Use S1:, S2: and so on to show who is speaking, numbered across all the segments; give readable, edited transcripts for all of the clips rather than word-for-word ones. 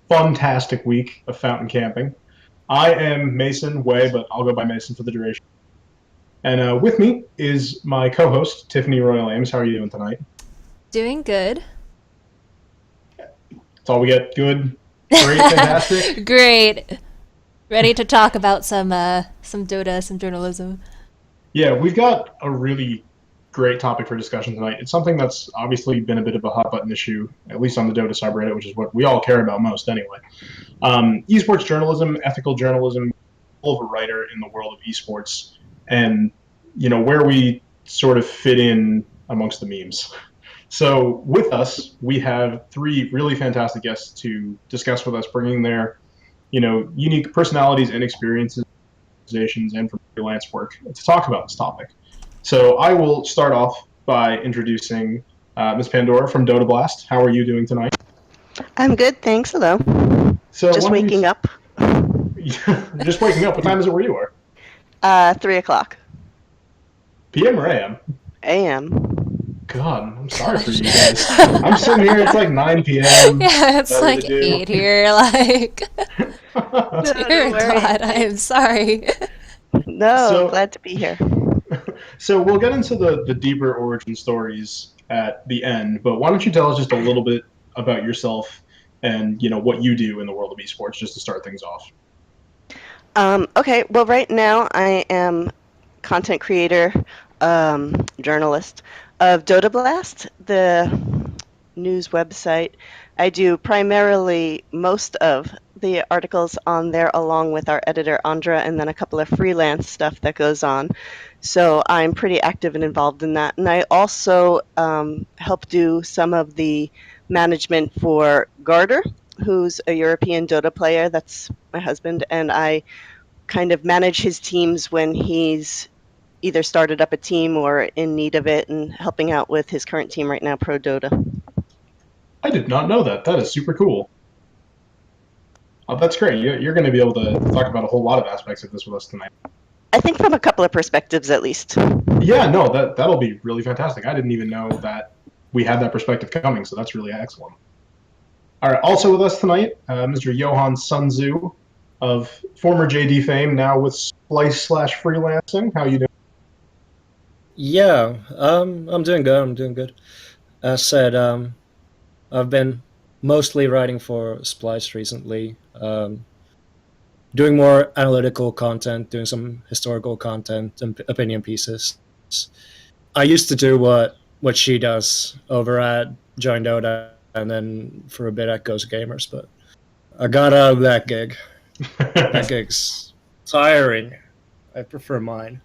S1: fantastic week of fountain camping. I am Mason Way, but I'll go by Mason for the duration. And with me is my co-host, Tiffany RoyalAmes. How are you doing tonight?
S2: Doing good.
S1: That's all we get. Good, great, fantastic.
S2: Great. Ready to talk about some Dota, some journalism.
S1: Yeah, we've got a really great topic for discussion tonight. It's something that's obviously been a bit of a hot button issue, at least on the Dota subreddit, which is what we all care about most anyway. Esports journalism, ethical journalism, full of a writer in the world of esports, and where we sort of fit in amongst the memes. So with us, we have three really fantastic guests to discuss with us, bringing their unique personalities and experiences, and from freelance work to talk about this topic. So I will start off by introducing Ms. Pandora from Dota Blast. How are you doing tonight?
S3: I'm good, thanks. Hello.
S1: So
S3: Just waking up.
S1: Just waking up. What time is it where you
S3: are? 3 o'clock.
S1: PM or AM?
S3: AM.
S1: God, I'm sorry for you guys. I'm sitting here, it's like 9 p.m.
S2: Yeah, it's like 8 here, like... Dear God, I am sorry.
S3: No, glad to be here.
S1: So we'll get into the deeper origin stories at the end, but why don't you tell us just a little bit about yourself and what you do in the world of esports, just to start things off.
S3: Okay, well, right now I am content creator, journalist of Dota Blast, the news website. I do primarily most of the articles on there along with our editor Andra, and then a couple of freelance stuff that goes on. So I'm pretty active and involved in that. And I also help do some of the management for Garter, who's a European Dota player. That's my husband. And I kind of manage his teams when he's either started up a team or in need of it, and helping out with his current team right now, Pro Dota.
S1: I did not know that. That is super cool. Oh, that's great. You're going to be able to talk about a whole lot of aspects of this with us tonight.
S3: I think from a couple of perspectives, at least.
S1: Yeah, no, that'll be really fantastic. I didn't even know that we had that perspective coming, so that's really excellent. All right, also with us tonight, Mr. Johan SunTzu of former JD fame, now with Splice/freelancing. How you doing?
S4: Yeah, I'm doing good. As said, I've been mostly writing for Splice recently, doing more analytical content, doing some historical content and opinion pieces. I used to do what she does over at Join Dota and then for a bit at Ghost Gamers, but I got out of that gig. That gig's tiring. I prefer mine.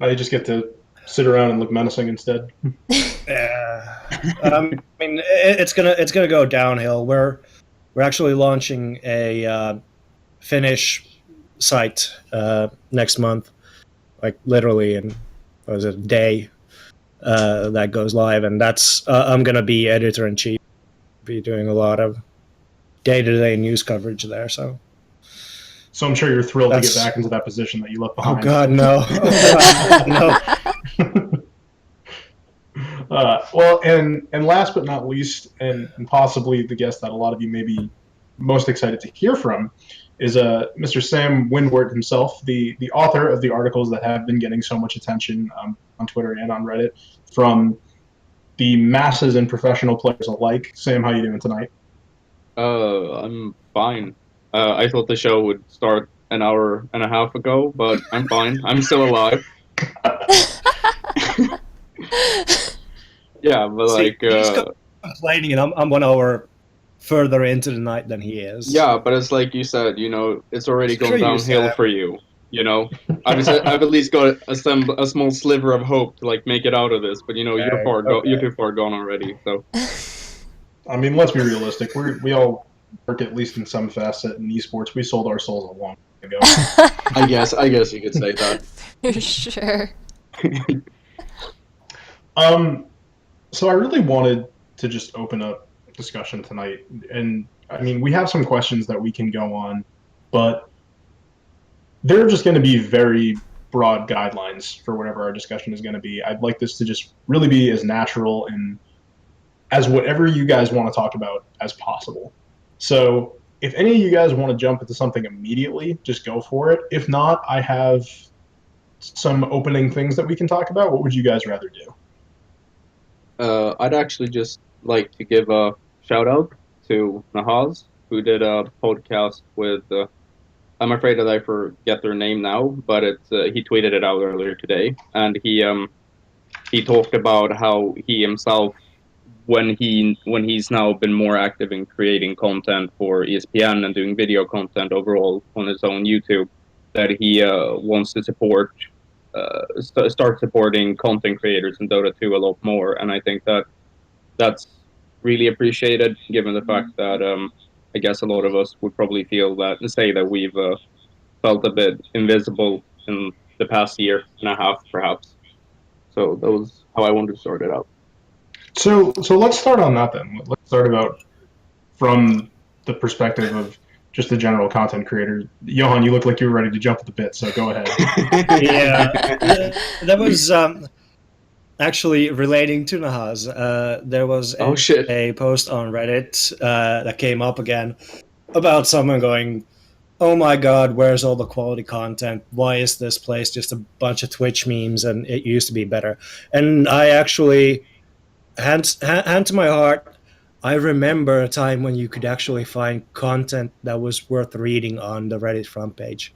S1: I just get to sit around and look menacing instead.
S4: Yeah, I mean, it's gonna go downhill. We're actually launching a Finnish site next month, like literally in a day that goes live, and that's I'm gonna be editor-in-chief, be doing a lot of day-to-day news coverage there. So
S1: I'm sure you're thrilled to get back into that position that you left behind.
S4: Oh God, no!
S1: No. Well, and last but not least, and possibly the guest that a lot of you may be most excited to hear from, is Mr. Sam Wndwrt himself, the author of the articles that have been getting so much attention on Twitter and on Reddit from the masses and professional players alike. Sam, how you doing tonight?
S5: I'm fine. I thought the show would start an hour and a half ago, but I'm fine. I'm still alive. Yeah, but
S4: he's complaining, and I'm 1 hour further into the night than he is.
S5: Yeah, but it's like you said, it's already gone downhill for you. I've at least got a small sliver of hope to make it out of this, but you're too far gone already. So,
S1: I mean, let's be realistic. We all work at least in some facet in esports. We sold our souls a long time ago.
S5: I guess you could say that.
S2: Sure.
S1: So I really wanted to just open up discussion tonight, and I mean, we have some questions that we can go on, but they're just going to be very broad guidelines for whatever our discussion is going to be. I'd like this to just really be as natural and as whatever you guys want to talk about as possible. So if any of you guys want to jump into something immediately, just go for it. If not, I have some opening things that we can talk about. What would you guys rather do?
S5: I'd actually just like to give a shout out to Nahaz, who did a podcast with. I'm afraid that I forget their name now, but he tweeted it out earlier today, and he talked about how he himself, when he's now been more active in creating content for ESPN and doing video content overall on his own YouTube, that he wants to start supporting content creators in Dota 2 a lot more, and I think that's really appreciated, given the fact that I guess a lot of us would probably say that we've felt a bit invisible in the past year and a half, perhaps. So that was how I wanted to sort it out.
S1: So let's start on that then. Let's start about from the perspective of just the general content creator. Johan, you look like you were ready to jump at the bit, so go ahead.
S4: Yeah, that was actually relating to Nahaz. There was a post on Reddit that came up again about someone going, "Oh my God, where's all the quality content? Why is this place just a bunch of Twitch memes and it used to be better?" And I actually, hand to my heart, I remember a time when you could actually find content that was worth reading on the Reddit front page,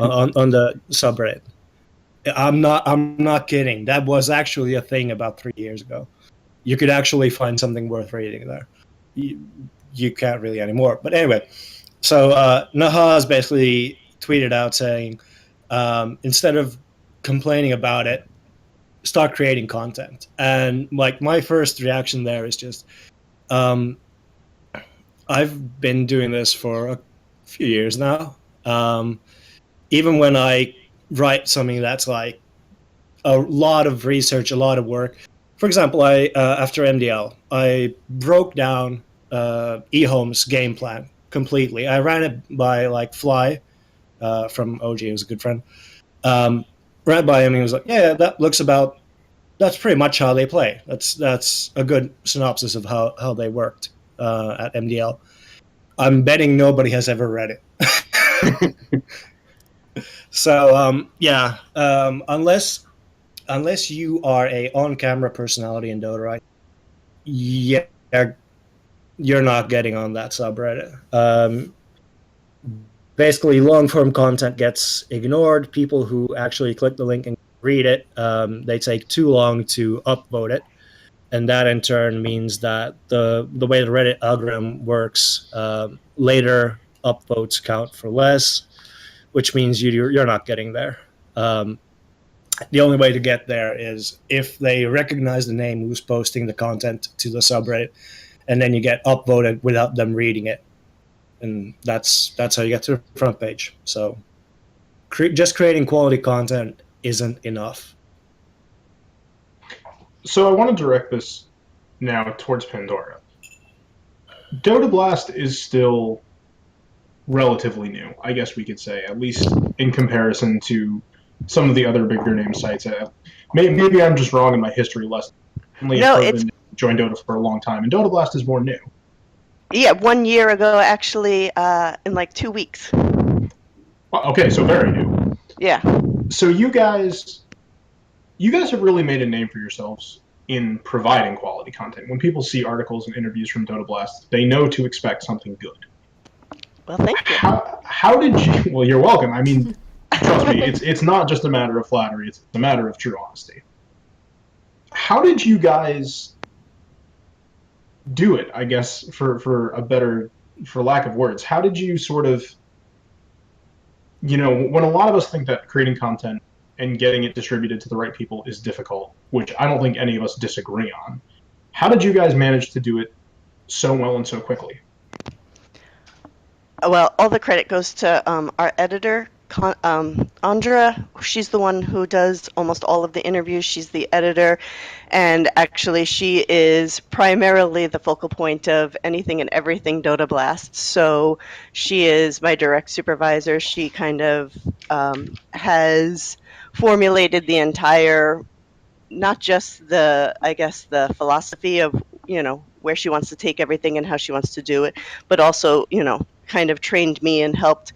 S4: on the subreddit. I'm not kidding. That was actually a thing about 3 years ago. You could actually find something worth reading there. You can't really anymore. But anyway, so Nahaz basically tweeted out saying, instead of complaining about it, start creating content. And like my first reaction there is just, I've been doing this for a few years now. Even when I write something that's like a lot of research, a lot of work. For example, I after MDL, I broke down eHome's game plan completely. I ran it by like Fly from OG, who's a good friend. Ran it by him, and he was like, "Yeah, that's pretty much how they play. That's a good synopsis of how they worked at MDL." I'm betting nobody has ever read it. So unless you are a on-camera personality in Dota, right? Yeah, you're not getting on that subreddit. Basically, long-form content gets ignored. People who actually click the link and read it, they take too long to upvote it, and that in turn means that the way the Reddit algorithm works, later upvotes count for less, which means you're not getting there. The only way to get there is if they recognize the name who's posting the content to the subreddit, and then you get upvoted without them reading it, and that's how you get to the front page. So just creating quality content isn't enough.
S1: So I want to direct this now towards Pandora. Dota Blast is still relatively new, I guess we could say, at least in comparison to some of the other bigger name sites. Maybe I'm just wrong in my history lesson. I've joined Dota for a long time, and Dota Blast is more new.
S3: Yeah, 1 year ago, actually, in like 2 weeks.
S1: Okay, so very new.
S3: Yeah.
S1: So you guys have really made a name for yourselves in providing quality content. When people see articles and interviews from Dota Blast, they know to expect something good.
S3: Well, thank you.
S1: How did you? Well, you're welcome. I mean, trust me, it's not just a matter of flattery; it's a matter of true honesty. How did you guys do it? I guess for lack of words, how did you sort of, when a lot of us think that creating content and getting it distributed to the right people is difficult, which I don't think any of us disagree on. How did you guys manage to do it so well and so quickly?
S3: Well, all the credit goes to our editor, Wndwrt. She's the one who does almost all of the interviews. She's the editor, and actually she is primarily the focal point of anything and everything Dota Blast. So she is my direct supervisor. She kind of has formulated the entire, not just the philosophy of, where she wants to take everything and how she wants to do it, but also, kind of trained me and helped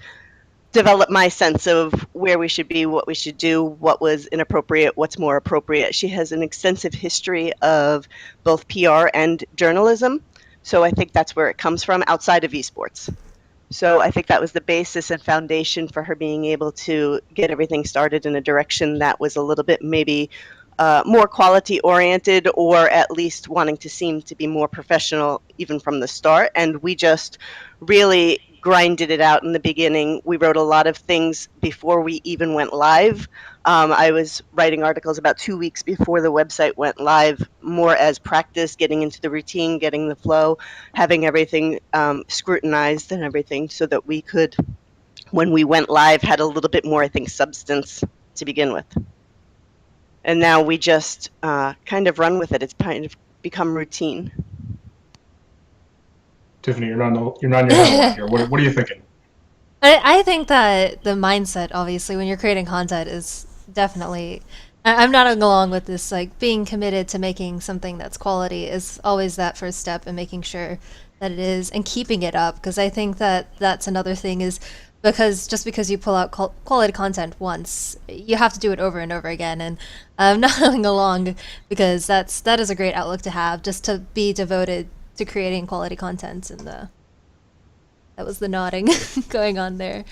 S3: develop my sense of where we should be, what we should do, what was inappropriate, what's more appropriate. She has an extensive history of both PR and journalism, so I think that's where it comes from outside of esports. So I think that was the basis and foundation for her being able to get everything started in a direction that was a little bit maybe more quality oriented, or at least wanting to seem to be more professional even from the start. And we just really grinded it out in the beginning. We wrote a lot of things before we even went live. I was writing articles about 2 weeks before the website went live, more as practice, getting into the routine, getting the flow, having everything scrutinized and everything, so that we could, when we went live, had a little bit more, I think, substance to begin with. And now we just kind of run with it. It's kind of become routine.
S1: Tiffany, you're not your head a lot here. What are you thinking?
S2: I think that the mindset, obviously, when you're creating content is definitely... I'm not along with this, like, being committed to making something that's quality is always that first step, and making sure that it is, and keeping it up, because I think that that's another thing, is because just because you pull out quality content once, you have to do it over and over again. And I'm not going along, because that is a great outlook to have, just to be devoted to creating quality content. And that was the nodding going on there.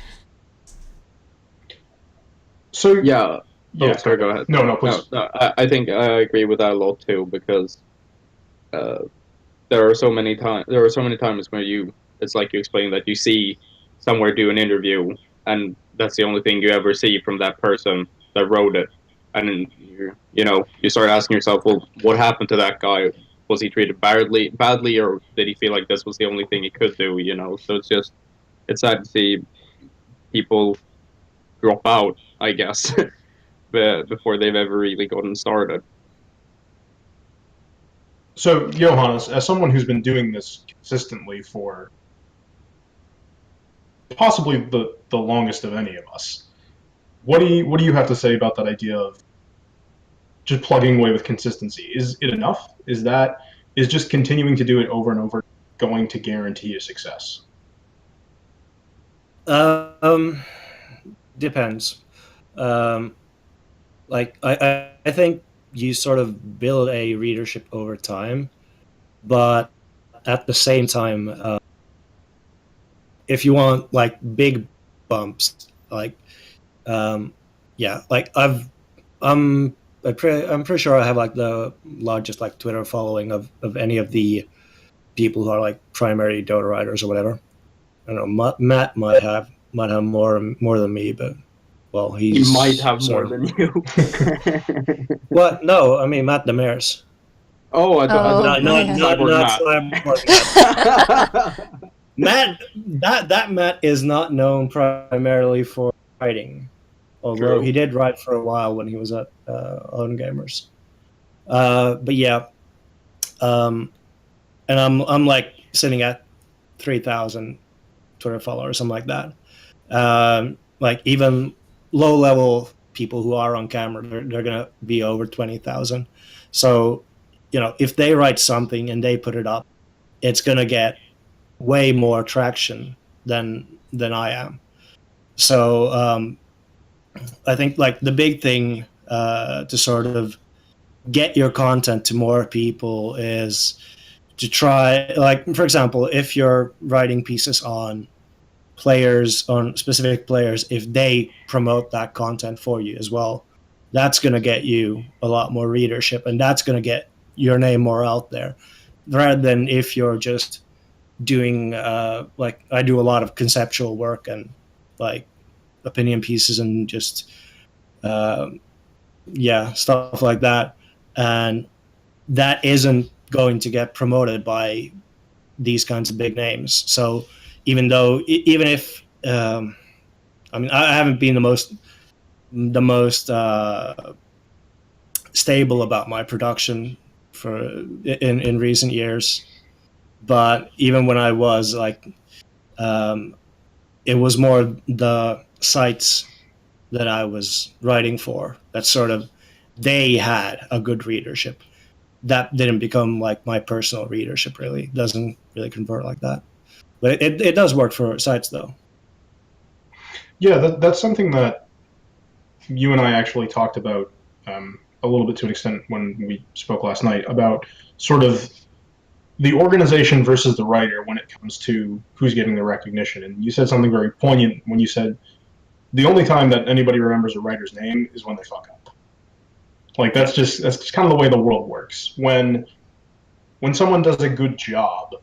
S1: So
S5: Yeah.
S1: yeah,
S5: Sorry, go ahead.
S1: No, please.
S5: No, I think I agree with that a lot too, because there are so many times where it's like you explained, that you see somewhere do an interview, and that's the only thing you ever see from that person that wrote it, and then you start asking yourself, well, what happened to that guy? Was he treated badly, or did he feel like this was the only thing he could do? So it's sad to see people drop out, I guess, before they've ever really gotten started.
S1: So, Johannes, as someone who's been doing this consistently for possibly the longest of any of us, what do you have to say about that idea of just plugging away with consistency? Is it enough? Is just continuing to do it over and over going to guarantee a success?
S4: Depends. Like I think you sort of build a readership over time, but at the same time, if you want like big bumps, like like I'm pretty sure I have like the largest like Twitter following of any of the people who are like primary Dota writers or whatever. I don't know. Matt might have more than me, but well, he
S5: might have more than you.
S4: What? No, I mean Matt Demers.
S5: Oh, I thought
S4: Matt. That Matt is not known primarily for writing, although he did write for a while when he was at Own Gamers. But yeah, and I'm like sitting at 3,000 Twitter followers, something like that. Like even low level people who are on camera, they're gonna be over 20,000. So, if they write something and they put it up, it's gonna get way more traction than I am. So I think like the big thing to sort of get your content to more people is to try, like, for example, if you're writing pieces on specific players, if they promote that content for you as well, that's going to get you a lot more readership, and that's going to get your name more out there, rather than if you're just doing like I do a lot of conceptual work and like opinion pieces and just stuff like that, and that isn't going to get promoted by these kinds of big names. So even if I mean, I haven't been the most stable about my production in recent years, but even when I was like, it was more the sites that I was writing for that sort of, they had a good readership. that didn't become like my personal readership. Really doesn't really convert like that, but it does work for sites though.
S1: Yeah, that's something that you and I actually talked about a little bit to an extent when we spoke last night about sort of the organization versus the writer when it comes to who's getting the recognition. And you said something very poignant when you said the only time that anybody remembers a writer's name is when they fuck up. Like that's just kind of the way the world works. When someone does a good job,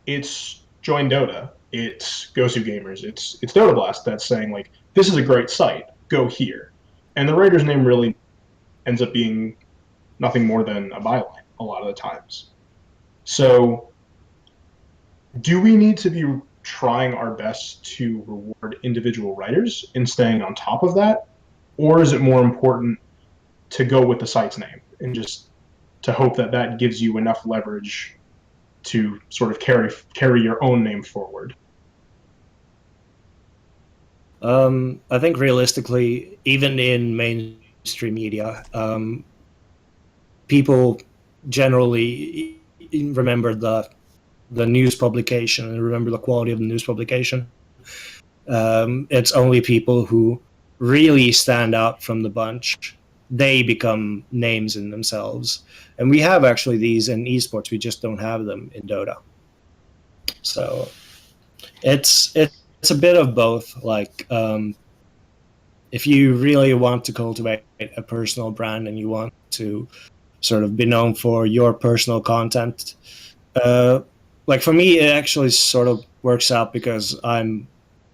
S1: it's Join Dota, it's Gosu Gamers, it's Dota Blast that's saying like this is a great site, go here, and the writer's name really ends up being nothing more than a byline a lot of the times. So, do we need to be trying our best to reward individual writers and staying on top of that, or is it more important to go with the site's name and just to hope that that gives you enough leverage to sort of carry your own name forward?
S4: I think realistically, even in mainstream media, people generally remember the news publication and remember the quality of the news publication. It's only people who really stand out from the bunch. They become names in themselves. And we have actually these in esports, we just don't have them in Dota. So it's a bit of both. Like, if you really want to cultivate a personal brand and you want to sort of be known for your personal content, like for me, it actually sort of works out because I'm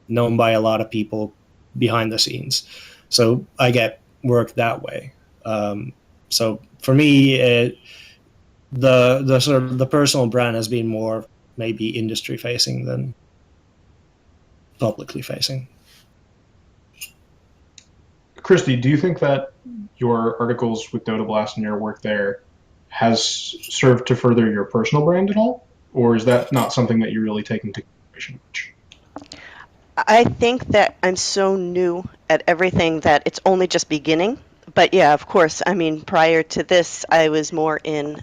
S4: known by a lot of people behind the scenes, so I get work that way. So for me, the sort of the personal brand has been more maybe industry facing than publicly facing.
S1: Christy, do you think that your articles with Dota Blast and your work there has served to further your personal brand at all? Or is that not something that you really take into consideration much?
S3: I think that I'm so new at everything that it's only just beginning. But yeah, of course. I mean, prior to this, I was more in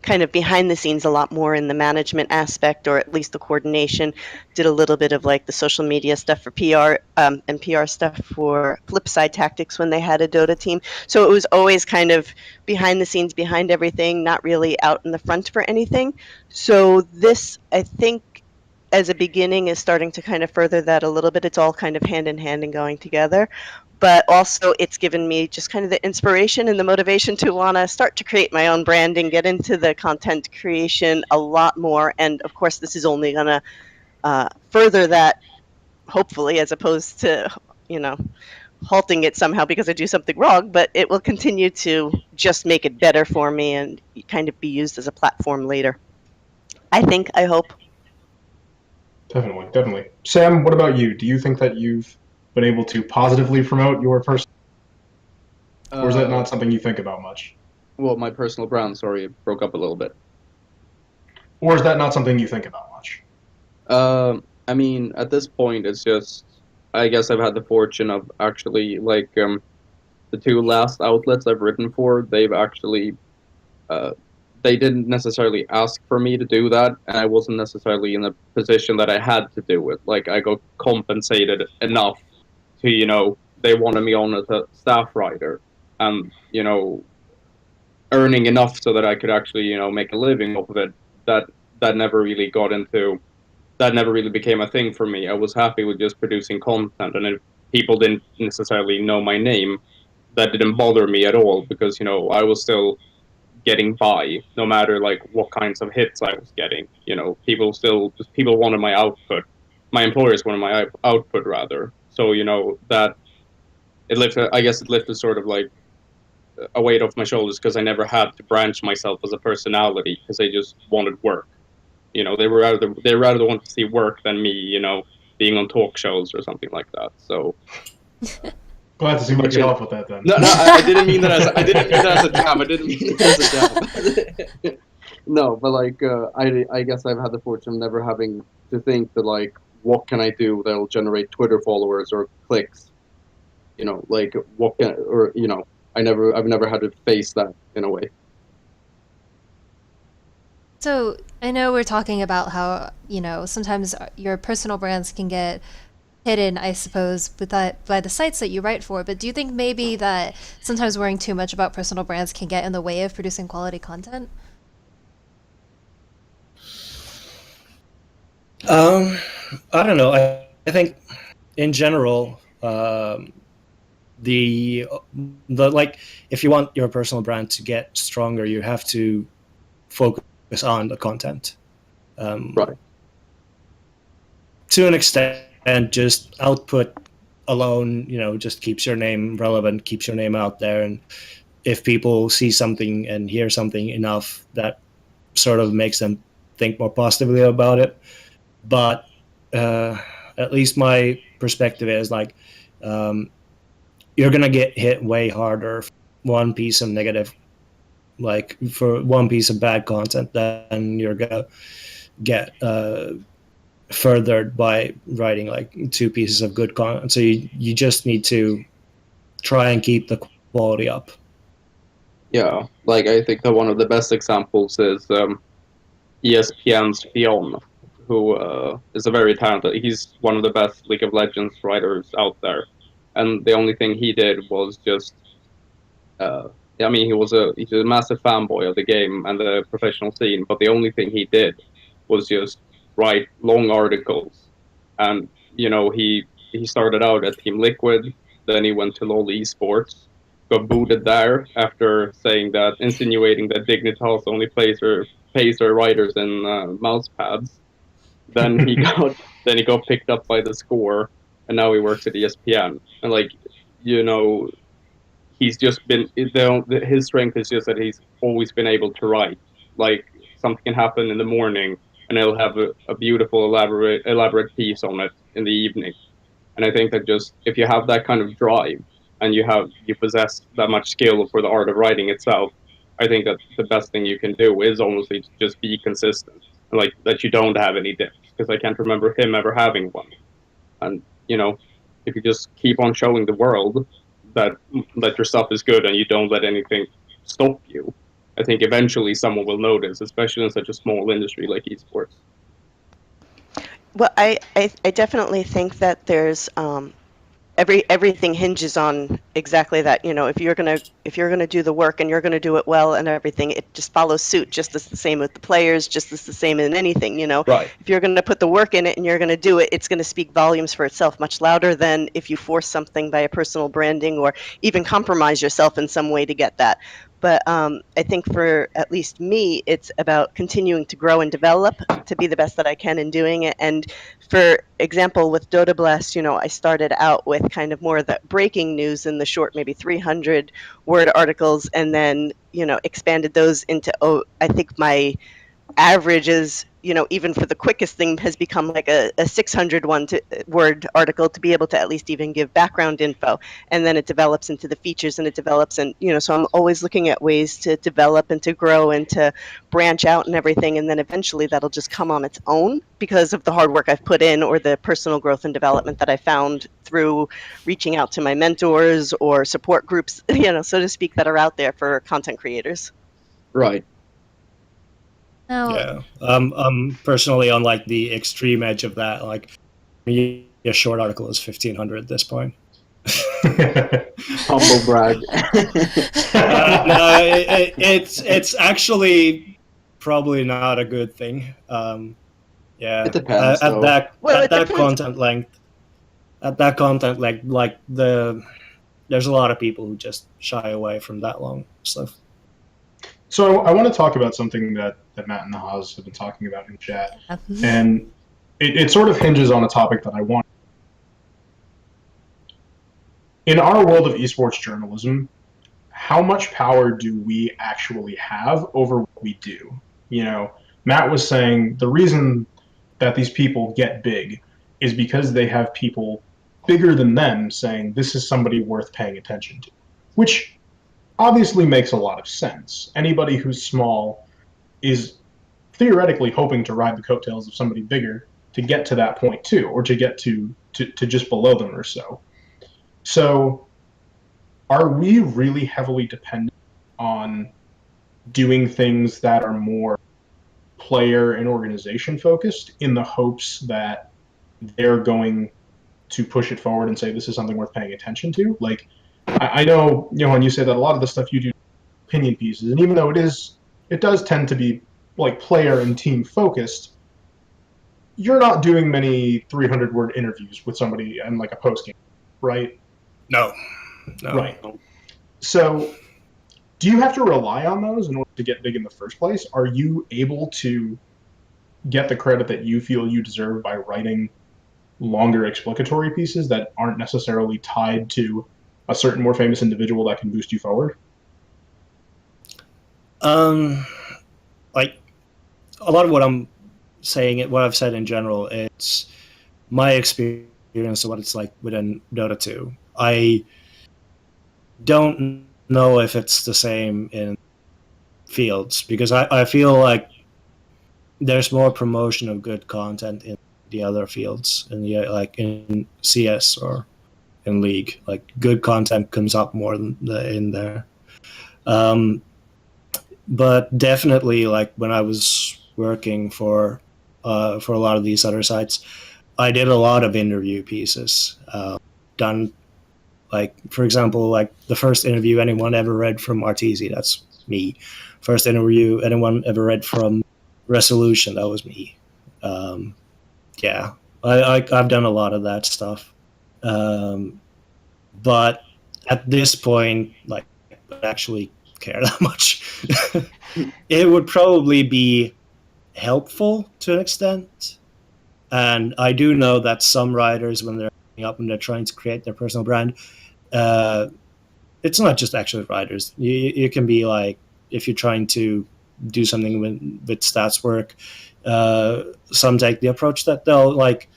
S3: kind of behind the scenes, a lot more in the management aspect, or at least the coordination. Did a little bit of like the social media stuff for PR and PR stuff for Flipside Tactics when they had a Dota team. So it was always kind of behind the scenes, behind everything, not really out in the front for anything. So this, I think, as a beginning is starting to kind of further that a little bit. It's all kind of hand in hand and going together. But also it's given me just kind of the inspiration and the motivation to want to start to create my own brand and get into the content creation a lot more. And of course, this is only going to further that, hopefully, as opposed to, halting it somehow because I do something wrong, but it will continue to just make it better for me and kind of be used as a platform later. I hope.
S1: Definitely. Sam, what about you? Do you think that you've been able to positively promote your person? Or is that not something you think about much?
S5: Well, my personal brand, sorry, it broke up a little bit.
S1: Or is that not something you think about much?
S5: I mean, at this point, it's just, I guess I've had the fortune of actually, like, the two last outlets I've written for, they've actually, they didn't necessarily ask for me to do that, and I wasn't necessarily in a position that I had to do it. Like, I got compensated enough to, they wanted me on as a staff writer, and, earning enough so that I could actually, make a living off of it. That never really that never really became a thing for me. I was happy with just producing content, and if people didn't necessarily know my name, that didn't bother me at all, because, I was still getting by, no matter like what kinds of hits I was getting. People wanted my output. My employers wanted my output rather. So that it lifted sort of like a weight off my shoulders, because I never had to branch myself as a personality, because they just wanted work. They rather want to see work than me, being on talk shows or something like that. So
S1: Glad to see we could help with that then.
S5: No, I didn't mean that as a jab. I didn't mean it as a jab. No, but like I guess I've had the fortune of never having to think that like, what can I do that'll generate Twitter followers or clicks? Like what can, or I've never had to face that in a way.
S2: So I know we're talking about how, sometimes your personal brands can get hidden, I suppose, with that by the sites that you write for. But do you think maybe that sometimes worrying too much about personal brands can get in the way of producing quality content?
S4: I don't know. I think in general, the like, if you want your personal brand to get stronger, you have to focus on the content.
S5: Right.
S4: To an extent, just output alone, just keeps your name relevant, keeps your name out there, and if people see something and hear something enough, that sort of makes them think more positively about it. But at least my perspective is like, you're gonna get hit way harder for one piece of negative, like for one piece of bad content, than you're gonna get furthered by writing like two pieces of good content. So you just need to try and keep the quality up.
S5: Yeah, like I think that one of the best examples is ESPN's Fion, who is a very talented. He's one of the best League of Legends writers out there, and the only thing he did was just. I mean, he's a massive fanboy of the game and the professional scene, but the only thing he did was just write long articles, and he started out at Team Liquid, then he went to LoL Esports, got booted there after saying that, insinuating that Dignitas only pays their writers in mouse pads. Then he got picked up by the Score, and now he works at ESPN. And like, you know, he's just been his strength is just that he's always been able to write. Like, something can happen in the morning, and he'll have a beautiful elaborate piece on it in the evening. And I think that just if you have that kind of drive and you possess that much skill for the art of writing itself, I think that the best thing you can do is honestly just be consistent, like that you don't have any dips, because I can't remember him ever having one. And if you just keep on showing the world that your stuff is good and you don't let anything stop you, I think eventually someone will notice, especially in such a small industry like esports.
S3: Well, I definitely think that there's everything hinges on exactly that. If you're gonna do the work and you're gonna do it well and everything, it just follows suit. Just as the same with the players, just as the same in anything.
S5: Right.
S3: If you're gonna put the work in it and you're gonna do it, it's gonna speak volumes for itself, much louder than if you force something by a personal branding or even compromise yourself in some way to get that. But I think for at least me, it's about continuing to grow and develop to be the best that I can in doing it. And for example, with Dota Blast, I started out with kind of more of the breaking news in the short, maybe 300-word articles, and then, expanded those into, I think my average is, even for the quickest thing, has become like a 600-word article to be able to at least even give background info. And then it develops into the features, and it develops. And, so I'm always looking at ways to develop and to grow and to branch out and everything. And then eventually that'll just come on its own because of the hard work I've put in, or the personal growth and development that I found through reaching out to my mentors or support groups, so to speak, that are out there for content creators.
S5: Right.
S2: Now,
S4: Yeah. I'm personally on like the extreme edge of that. Like, a short article is 1,500 at this point.
S5: Humble brag.
S4: No, it's actually probably not a good thing. Yeah.
S5: It depends,
S4: At
S5: though.
S4: that
S3: Well,
S4: at
S3: it
S4: that
S3: depends.
S4: content length. At that content length, like there's a lot of people who just shy away from that long stuff.
S1: So I want to talk about something that Matt and the Haas have been talking about in chat, and it sort of hinges on a topic that I want. In our world of esports journalism, how much power do we actually have over what we do? Matt was saying the reason that these people get big is because they have people bigger than them saying this is somebody worth paying attention to, which obviously makes a lot of sense. Anybody who's small is theoretically hoping to ride the coattails of somebody bigger to get to that point too, or to get to just below them or so. So are we really heavily dependent on doing things that are more player and organization focused in the hopes that they're going to push it forward and say this is something worth paying attention to? Like, I know, when you say that a lot of the stuff you do opinion pieces, and even though it does tend to be like player and team focused, you're not doing many 300-word interviews with somebody and like a post game, right?
S4: No.
S1: Right. So do you have to rely on those in order to get big in the first place? Are you able to get the credit that you feel you deserve by writing longer explicatory pieces that aren't necessarily tied to a certain more famous individual that can boost you forward?
S4: Like a lot of what I'm saying, what I've said in general, it's my experience of what it's like within Dota 2. I don't know if it's the same in fields, because I feel like there's more promotion of good content in the other fields, like in CS or in League. Like good content comes up more in there. But definitely, like when I was working for a lot of these other sites, I did a lot of interview pieces. Done, like, for example, like the first interview anyone ever read from Arteezy, that's me. First interview anyone ever read from Resolution, that was me. Yeah, I've done a lot of that stuff. But at this point, like, I don't actually care that much. It would probably be helpful to an extent. And I do know that some writers, when they're up and they're trying to create their personal brand, it's not just actually writers. You can be like, if you're trying to do something with stats work, some take the approach that they'll like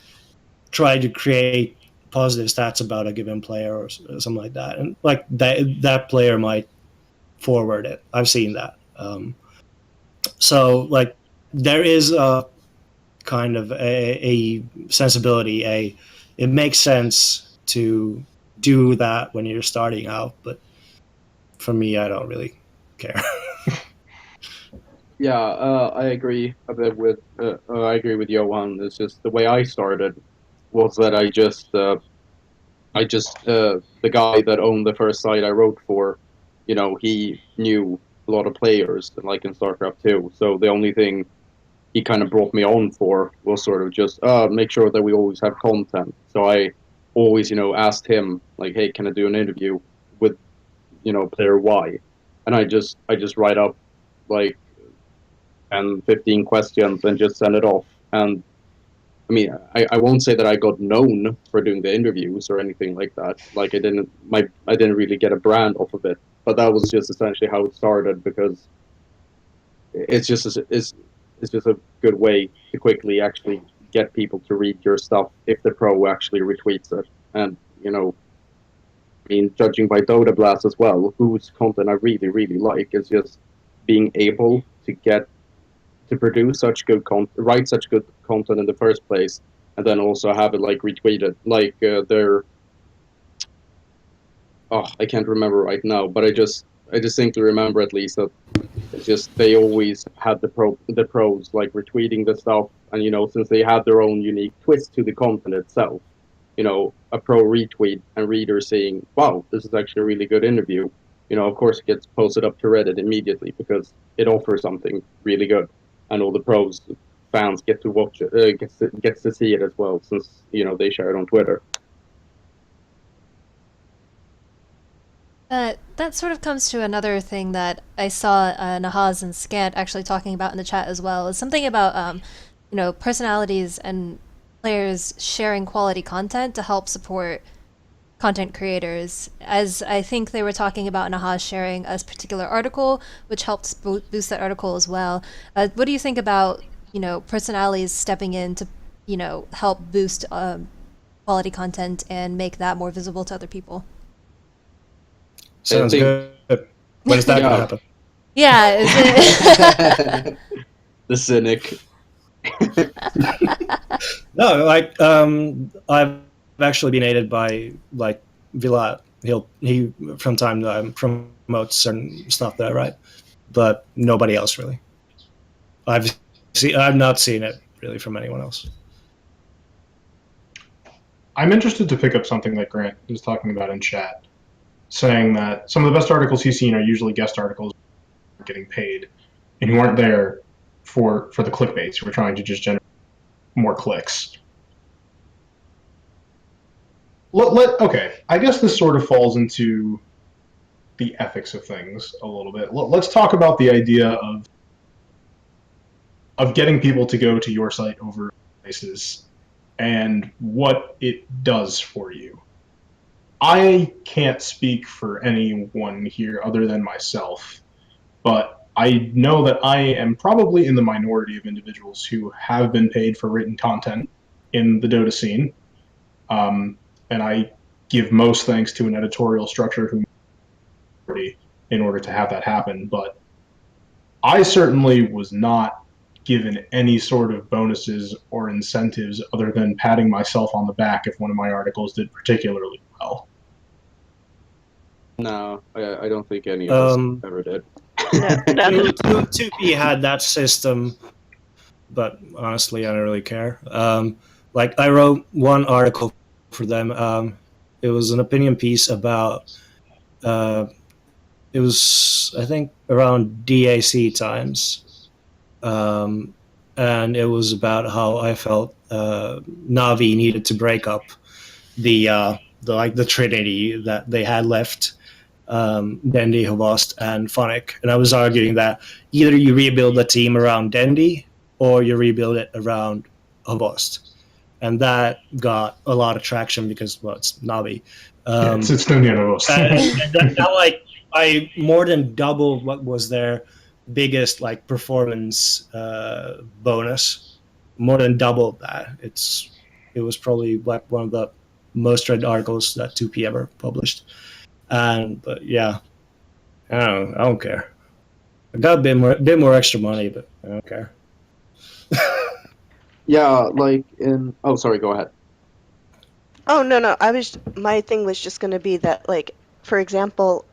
S4: try to create positive stats about a given player or something like that, and like that player might forward it. I've seen that. So like there is a kind of a sensibility. It makes sense to do that when you're starting out, but for me, I don't really care.
S5: Yeah, I agree a bit with I agree with Johan. It's just the way I started was that the guy that owned the first site I wrote for, he knew a lot of players, like in StarCraft 2. So the only thing he kind of brought me on for was sort of just make sure that we always have content. So I always, asked him like, hey, can I do an interview with, player Y? And I just write up like 10, 15 questions and just send it off. And I mean, I won't say that I got known for doing the interviews or anything like that. Like I didn't really get a brand off of it, but that was just essentially how it started, because it's just a good way to quickly actually get people to read your stuff if the pro actually retweets it. And I mean, judging by Dota Blast as well, whose content I really, really like is just being able to produce such good write such good content in the first place, and then also have it like retweeted. Like I can't remember right now, but I just distinctly remember at least that it's just they always had the pros like retweeting the stuff, and since they had their own unique twist to the content itself, a pro retweet and reader saying, wow, this is actually a really good interview, of course it gets posted up to Reddit immediately because it offers something really good, and all the pros fans get to watch it, gets to see it as well, since they share it on Twitter.
S2: That sort of comes to another thing that I saw Nahaz and Scant actually talking about in the chat as well. Is something about personalities and players sharing quality content to help support content creators. As I think they were talking about Nahaz sharing a particular article, which helped boost that article as well. What do you think about personalities stepping in to help boost quality content and make that more visible to other people?
S4: Sounds good. When is that going to happen?
S2: Yeah, is it?
S5: The cynic.
S4: No, like I've actually been aided by like Vlad he from time to time promotes certain stuff that I write, but nobody else really. I've not seen it really from anyone else.
S1: I'm interested to pick up something that Grant is talking about in chat, saying that some of the best articles he's seen are usually guest articles getting paid, and who aren't there for the clickbait. So we're trying to just generate more clicks. Okay, I guess this sort of falls into the ethics of things a little bit. Let's talk about the idea of getting people to go to your site over places and what it does for you. I can't speak for anyone here other than myself, but I know that I am probably in the minority of individuals who have been paid for written content in the Dota scene. And I give most thanks to an editorial structure in order to have that happen. But I certainly was not given any sort of bonuses or incentives other than patting myself on the back if one of my articles did particularly well.
S5: No, I don't think any of us ever did.
S3: No.
S4: 2P had that system, but honestly, I don't really care. Like I wrote one article for them. It was an opinion piece about. It was, I think, around DAC times, and it was about how I felt Navi needed to break up the trinity that they had left. Dendy, Havost, and Phonic. And I was arguing that either you rebuild the team around Dendy or you rebuild it around Havost. And that got a lot of traction because, well, it's Navi.
S1: It's Dendy and Havost.
S4: and that, like, I more than doubled what was their biggest like performance bonus. More than doubled that. It was probably like one of the most read articles that 2P ever published. But yeah, I don't care. I got a bit more extra money, but I don't care.
S5: Yeah, like in. Oh, sorry. Go ahead.
S3: Oh, no. My thing was just going to be that, like, for example,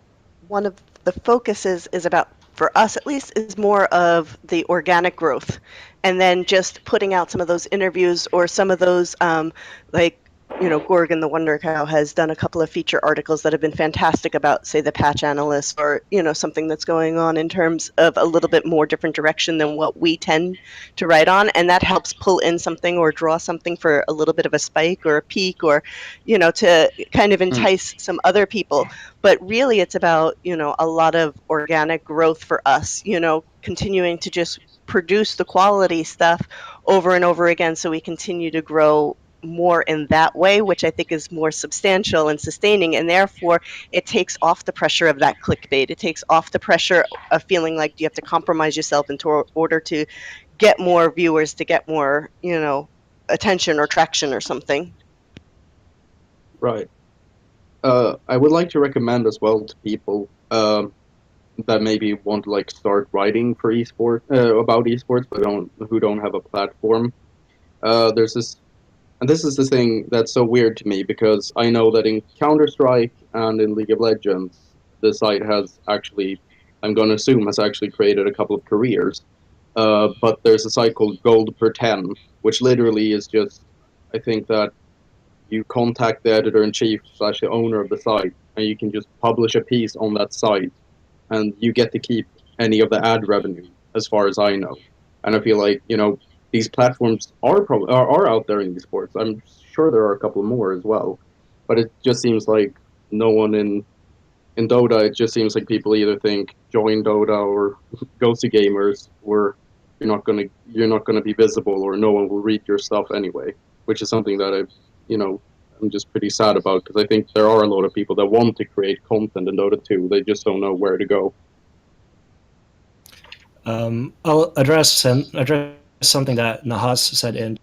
S3: one of the focuses is about, for us at least, is more of the organic growth. And then just putting out some of those interviews or some of those, like, Gorgon the Wonder Cow has done a couple of feature articles that have been fantastic about, say, the patch analyst or, something that's going on in terms of a little bit more different direction than what we tend to write on. And that helps pull in something or draw something for a little bit of a spike or a peak or, to kind of entice some other people. But really it's about, a lot of organic growth for us, continuing to just produce the quality stuff over and over again so we continue to grow more in that way, which I think is more substantial and sustaining, and therefore it takes off the pressure of that clickbait. It takes off the pressure of feeling like you have to compromise yourself in order to get more viewers, to get more, attention or traction or something.
S5: Right. I would like to recommend as well to people that maybe want to like start writing for esports about esports, but who don't have a platform. There's this. And this is the thing that's so weird to me, because I know that in Counter-Strike and in League of Legends, the site has actually, I'm going to assume, has actually created a couple of careers. But there's a site called Gold per 10, which literally is just, I think that you contact the editor-in-chief / the owner of the site, and you can just publish a piece on that site, and you get to keep any of the ad revenue, as far as I know. And I feel like, these platforms are out there in esports. I'm sure there are a couple more as well, but it just seems like no one in Dota. It just seems like people either think join Dota or go to gamers, or you're not gonna be visible, or no one will read your stuff anyway. Which is something that I'm just pretty sad about, because I think there are a lot of people that want to create content in Dota 2. They just don't know where to go.
S4: I'll address something that Nahas said in.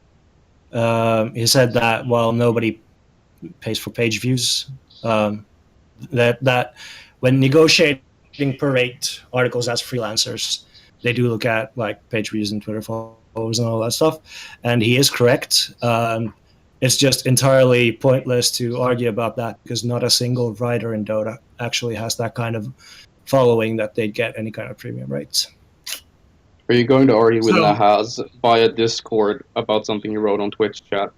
S4: He said that while nobody pays for page views, that when negotiating per rate articles as freelancers, they do look at like page views and Twitter followers and all that stuff. And he is correct. it's just entirely pointless to argue about that because not a single writer in Dota actually has that kind of following that they'd get any kind of premium rates.
S5: Are you going to argue with
S4: So-
S5: Nahaz via Discord about something you wrote on Twitch chat?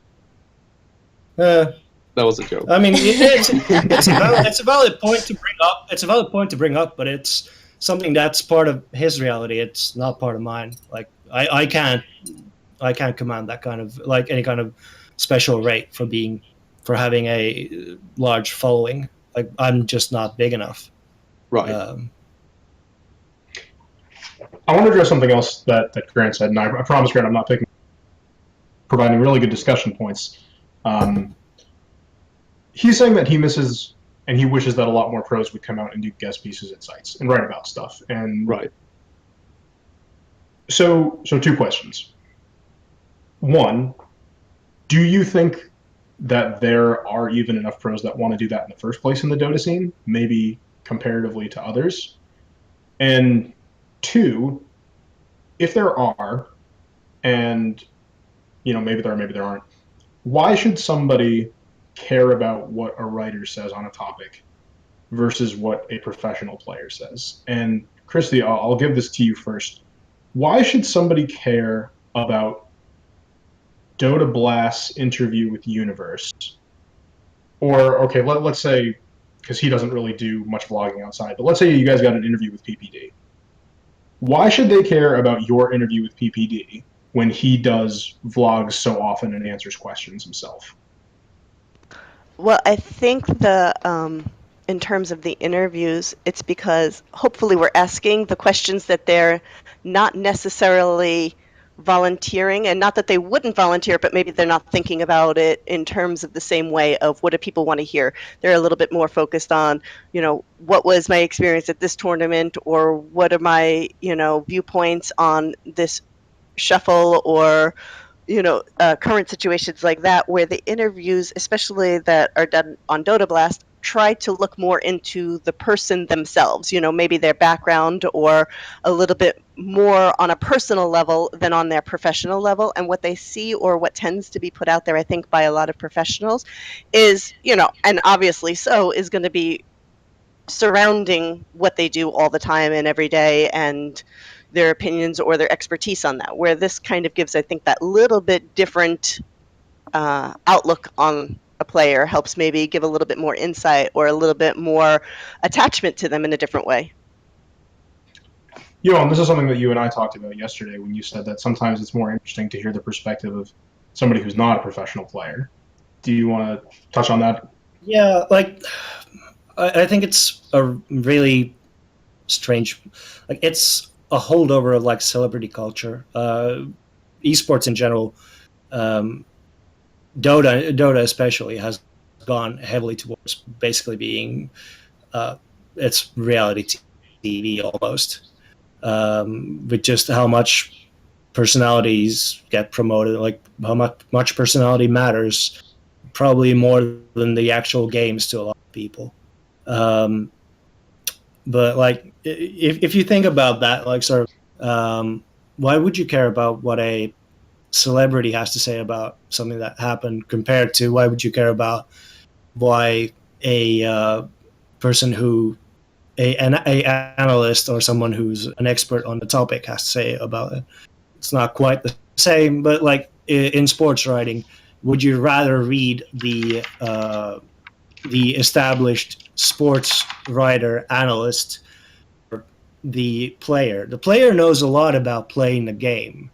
S5: That was a joke.
S4: I mean, it's a valid point to bring up. It's a valid point to bring up, but it's something that's part of his reality. It's not part of mine. Like I can't command that kind of like any kind of special rate for having a large following. Like I'm just not big enough.
S5: Right.
S1: I want to address something else that Grant said, and I promise, Grant, I'm not providing really good discussion points. He's saying that he misses and he wishes that a lot more pros would come out and do guest pieces at sites and write about stuff. And
S5: right.
S1: So 2 questions. 1, do you think that there are even enough pros that want to do that in the first place in the Dota scene, maybe comparatively to others? And 2, if there are, and maybe there are, maybe there aren't, why should somebody care about what a writer says on a topic versus what a professional player says? And Christy, I'll give this to you first. Why should somebody care about Dota Blast's interview with Wndwrt? Or, okay, let's say, because he doesn't really do much vlogging outside, but let's say you guys got an interview with PPD. Why should they care about your interview with PPD when he does vlogs so often and answers questions himself?
S3: Well, I think in terms of the interviews, it's because hopefully we're asking the questions that they're not necessarily volunteering, and not that they wouldn't volunteer, but maybe they're not thinking about it in terms of the same way of what do people want to hear. They're a little bit more focused on, what was my experience at this tournament, or what are my, viewpoints on this shuffle, or current situations like that, where the interviews, especially that are done on Dota Blast, try to look more into the person themselves, maybe their background, or a little bit more on a personal level than on their professional level. And what they see, or what tends to be put out there, I think, by a lot of professionals is, and obviously so, is going to be surrounding what they do all the time and every day, and their opinions or their expertise on that, where this kind of gives, I think, that little bit different outlook on a player, helps maybe give a little bit more insight or a little bit more attachment to them in a different way.
S1: And this is something that you and I talked about yesterday when you said that sometimes it's more interesting to hear the perspective of somebody who's not a professional player. Do you want to touch on that?
S4: Yeah, I think it's a really strange, it's a holdover of celebrity culture, esports in general. Dota especially has gone heavily towards basically being it's reality TV almost, with just how much personalities get promoted, how much personality matters, probably more than the actual games to a lot of people. But if you think about that, why would you care about what a celebrity has to say about something that happened, compared to why would you care about why a person an analyst or someone who's an expert on the topic has to say about it? It's not quite the same, but in sports writing, would you rather read the established sports writer analyst or the player? The player knows a lot about playing the game,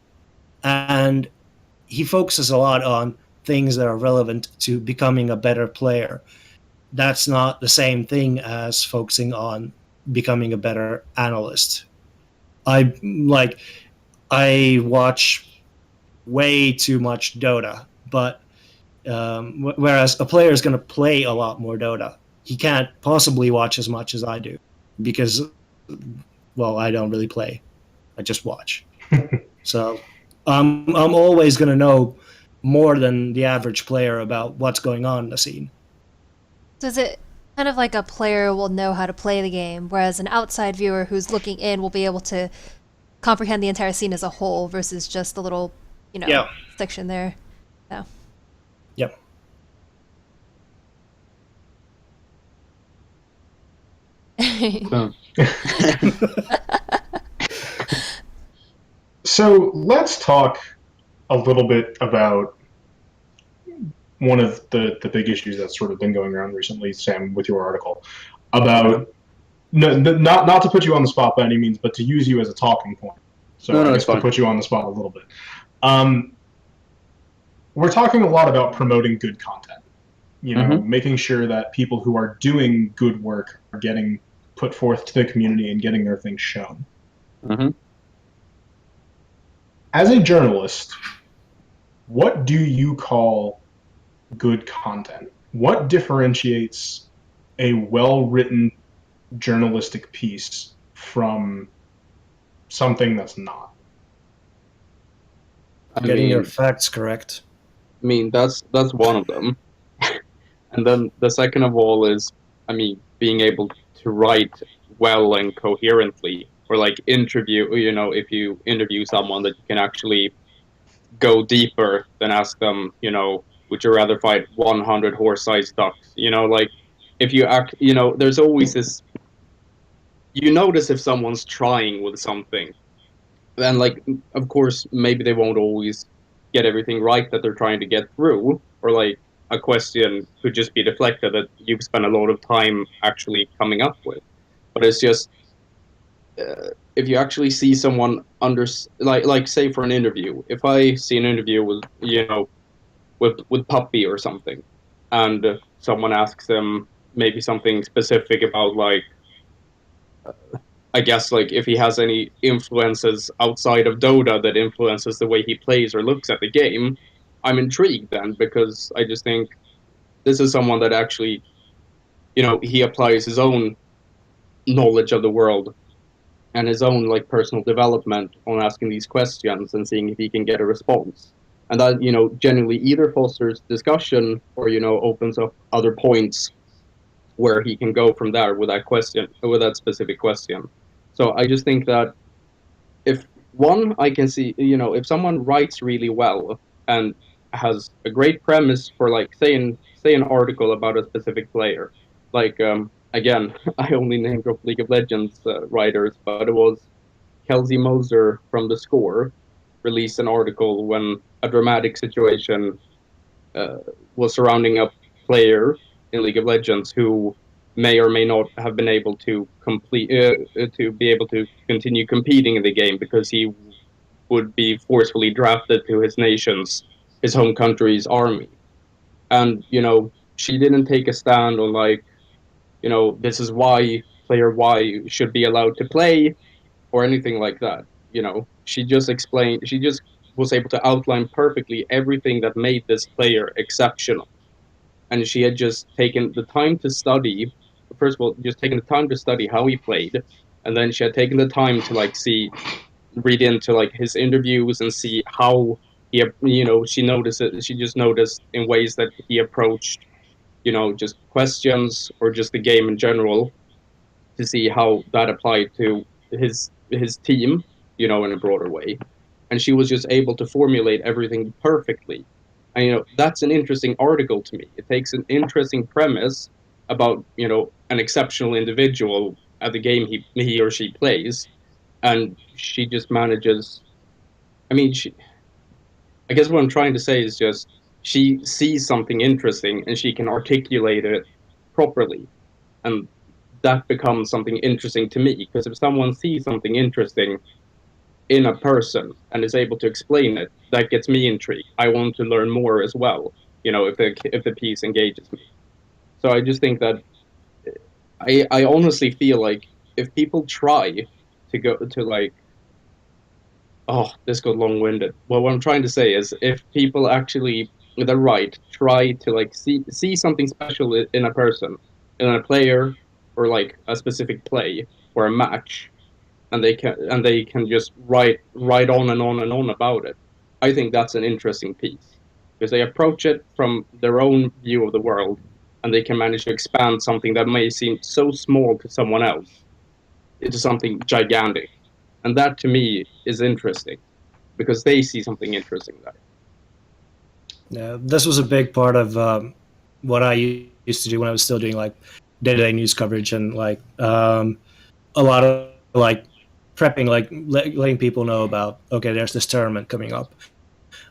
S4: and he focuses a lot on things that are relevant to becoming a better player. That's not the same thing as focusing on becoming a better analyst. I watch way too much Dota, but whereas a player is going to play a lot more Dota, he can't possibly watch as much as I do because, I don't really play. I just watch. So I'm always going to know more than the average player about what's going on in the scene.
S2: So is it kind of like a player will know how to play the game, whereas an outside viewer who's looking in will be able to comprehend the entire scene as a whole versus just the little, section there? Yeah.
S4: Yep.
S5: So,
S1: So let's talk a little bit about one of the big issues that's sort of been going around recently, Sam, with your article about not to put you on the spot by any means, but to use you as a talking point. So
S5: no,
S1: I
S5: it's
S1: guess to
S5: fine.
S1: put you on the spot a little bit. We're talking a lot about promoting good content. You know, making sure that people who are doing good work are getting put forth to the community and getting their things shown.
S5: Mm-hmm.
S1: As a journalist, what do you call good content? What differentiates a well-written journalistic piece from something that's not?
S4: Getting your facts correct.
S5: I mean, that's one of them. And then the second of all is, I mean, being able to write well and coherently, or like interview, you know, if you interview someone that you can actually go deeper than ask them, you know, would you rather fight 100 horse-sized ducks? You know, like if you act, you know, there's always this, you notice if someone's trying with something. Then, like, of course, maybe they won't always get everything right that they're trying to get through, or like a question could just be deflected that you've spent a lot of time actually coming up with. But it's just if you actually see someone like say for an interview, if I see an interview with with Puppy or something, and someone asks them maybe something specific about like I guess like if he has any influences outside of Dota that influences the way he plays or looks at the game, I'm intrigued then because I just think this is someone that actually, you know, he applies his own knowledge of the world and his own like personal development on asking these questions and seeing if he can get a response. And that, you know, generally either fosters discussion or, you know, opens up other points where he can go from there with that question, with that specific question. So I just think that if one I can see, you know, if someone writes really well and has a great premise for like say an article about a specific player, like again I only name drop League of Legends writers, but it was Kelsey Moser from The Score released an article when a dramatic situation uh, was surrounding a player in League of Legends who may or may not have been able to complete to be able to continue competing in the game because he would be forcefully drafted to his home country's army. And you know, she didn't take a stand on like, you know, this is why player Y should be allowed to play or anything like that. You know, she just explained, she just was able to outline perfectly everything that made this player exceptional. And she had just taken the time to study, first of all, just taken the time to study how he played. And then she had taken the time to like read into like his interviews and see how he, you know, she noticed it. She just noticed in ways that he approached, you know, just questions or just the game in general to see how that applied to his team, you know, in a broader way. And she was just able to formulate everything perfectly. And you know, that's an interesting article to me. It takes an interesting premise about, you know, an exceptional individual at the game he or she plays, and she just manages. I mean, I guess what I'm trying to say is just she sees something interesting and she can articulate it properly, and that becomes something interesting to me because if someone sees something interesting in a person and is able to explain it, that gets me intrigued. I want to learn more as well, you know, if the piece engages me. So I just think that I honestly feel like if people try to go to like, oh, this got long-winded. Well, what I'm trying to say is if people actually with the right try to like see something special in a person, in a player, or like a specific play or a match, and they can just write on and on and on about it. I think that's an interesting piece because they approach it from their own view of the world, and they can manage to expand something that may seem so small to someone else into something gigantic, and that to me is interesting because they see something interesting there.
S4: Yeah, this was a big part of what I used to do when I was still doing like day-to-day news coverage and like a lot of like prepping, like letting people know about, okay, there's this tournament coming up.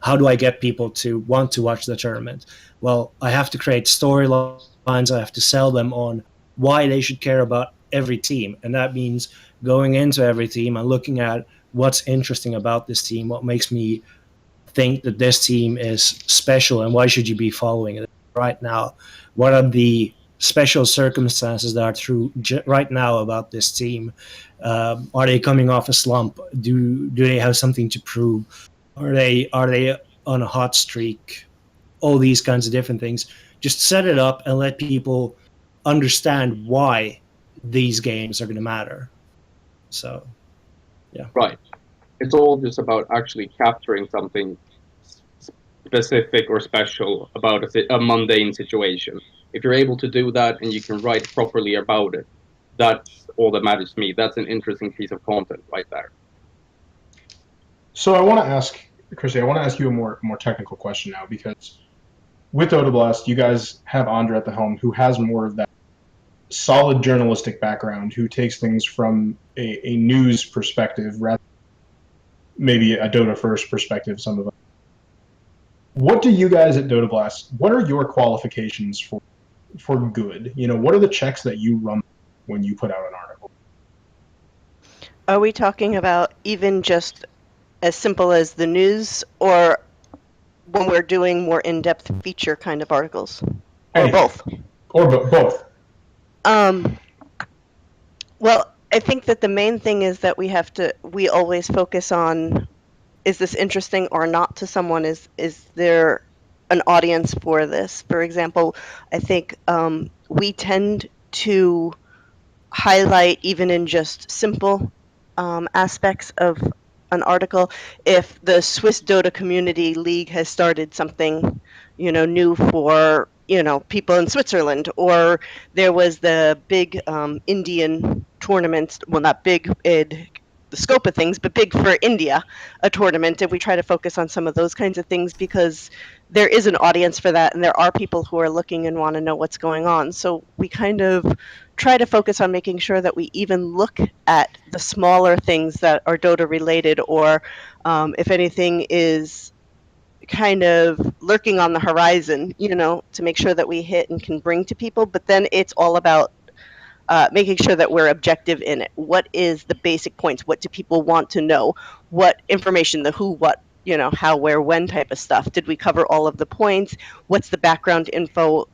S4: How do I get people to want to watch the tournament? Well, I have to create storylines. I have to sell them on why they should care about every team, and that means going into every team and looking at what's interesting about this team, what makes me think that this team is special, and why should you be following it right now? What are the special circumstances that are true right now about this team? Are they coming off a slump? Do they have something to prove? Are they on a hot streak? All these kinds of different things. Just set it up and let people understand why these games are going to matter. So, yeah.
S5: Right. It's all just about actually capturing something specific or special about a mundane situation. If you're able to do that and you can write properly about it, that's all that matters to me. That's an interesting piece of content right there.
S1: So I want to ask, Chrissy, I want to ask you a more technical question now, because with Odablast, you guys have Wndwrt at the helm, who has more of that solid journalistic background, who takes things from a news perspective rather than maybe a Dota first perspective. Some of them. What do you guys at Odablast? What are your qualifications for good? You know, what are the checks that you run when you put out an article?
S3: Are we talking about even just as simple as the news, or when we're doing more in-depth feature kind of articles? Or
S1: Anything.
S3: both?
S1: Or both.
S3: Well, I think that the main thing is that we always focus on, is this interesting or not to someone? Is there an audience for this? For example, I think we tend to highlight, even in just simple aspects of an article, if the Swiss Dota Community League has started something, new for, people in Switzerland, or there was the big Indian tournament, well, not big in the scope of things, but big for India, a tournament. If we try to focus on some of those kinds of things, because there is an audience for that, and there are people who are looking and want to know what's going on. So we kind of try to focus on making sure that we even look at the smaller things that are Dota related, or if anything is kind of lurking on the horizon, to make sure that we hit and can bring to people. But then it's all about making sure that we're objective in it. What is the basic points? What do people want to know? What information, the who, what, how, where, when type of stuff. Did we cover all of the points? What's the background info,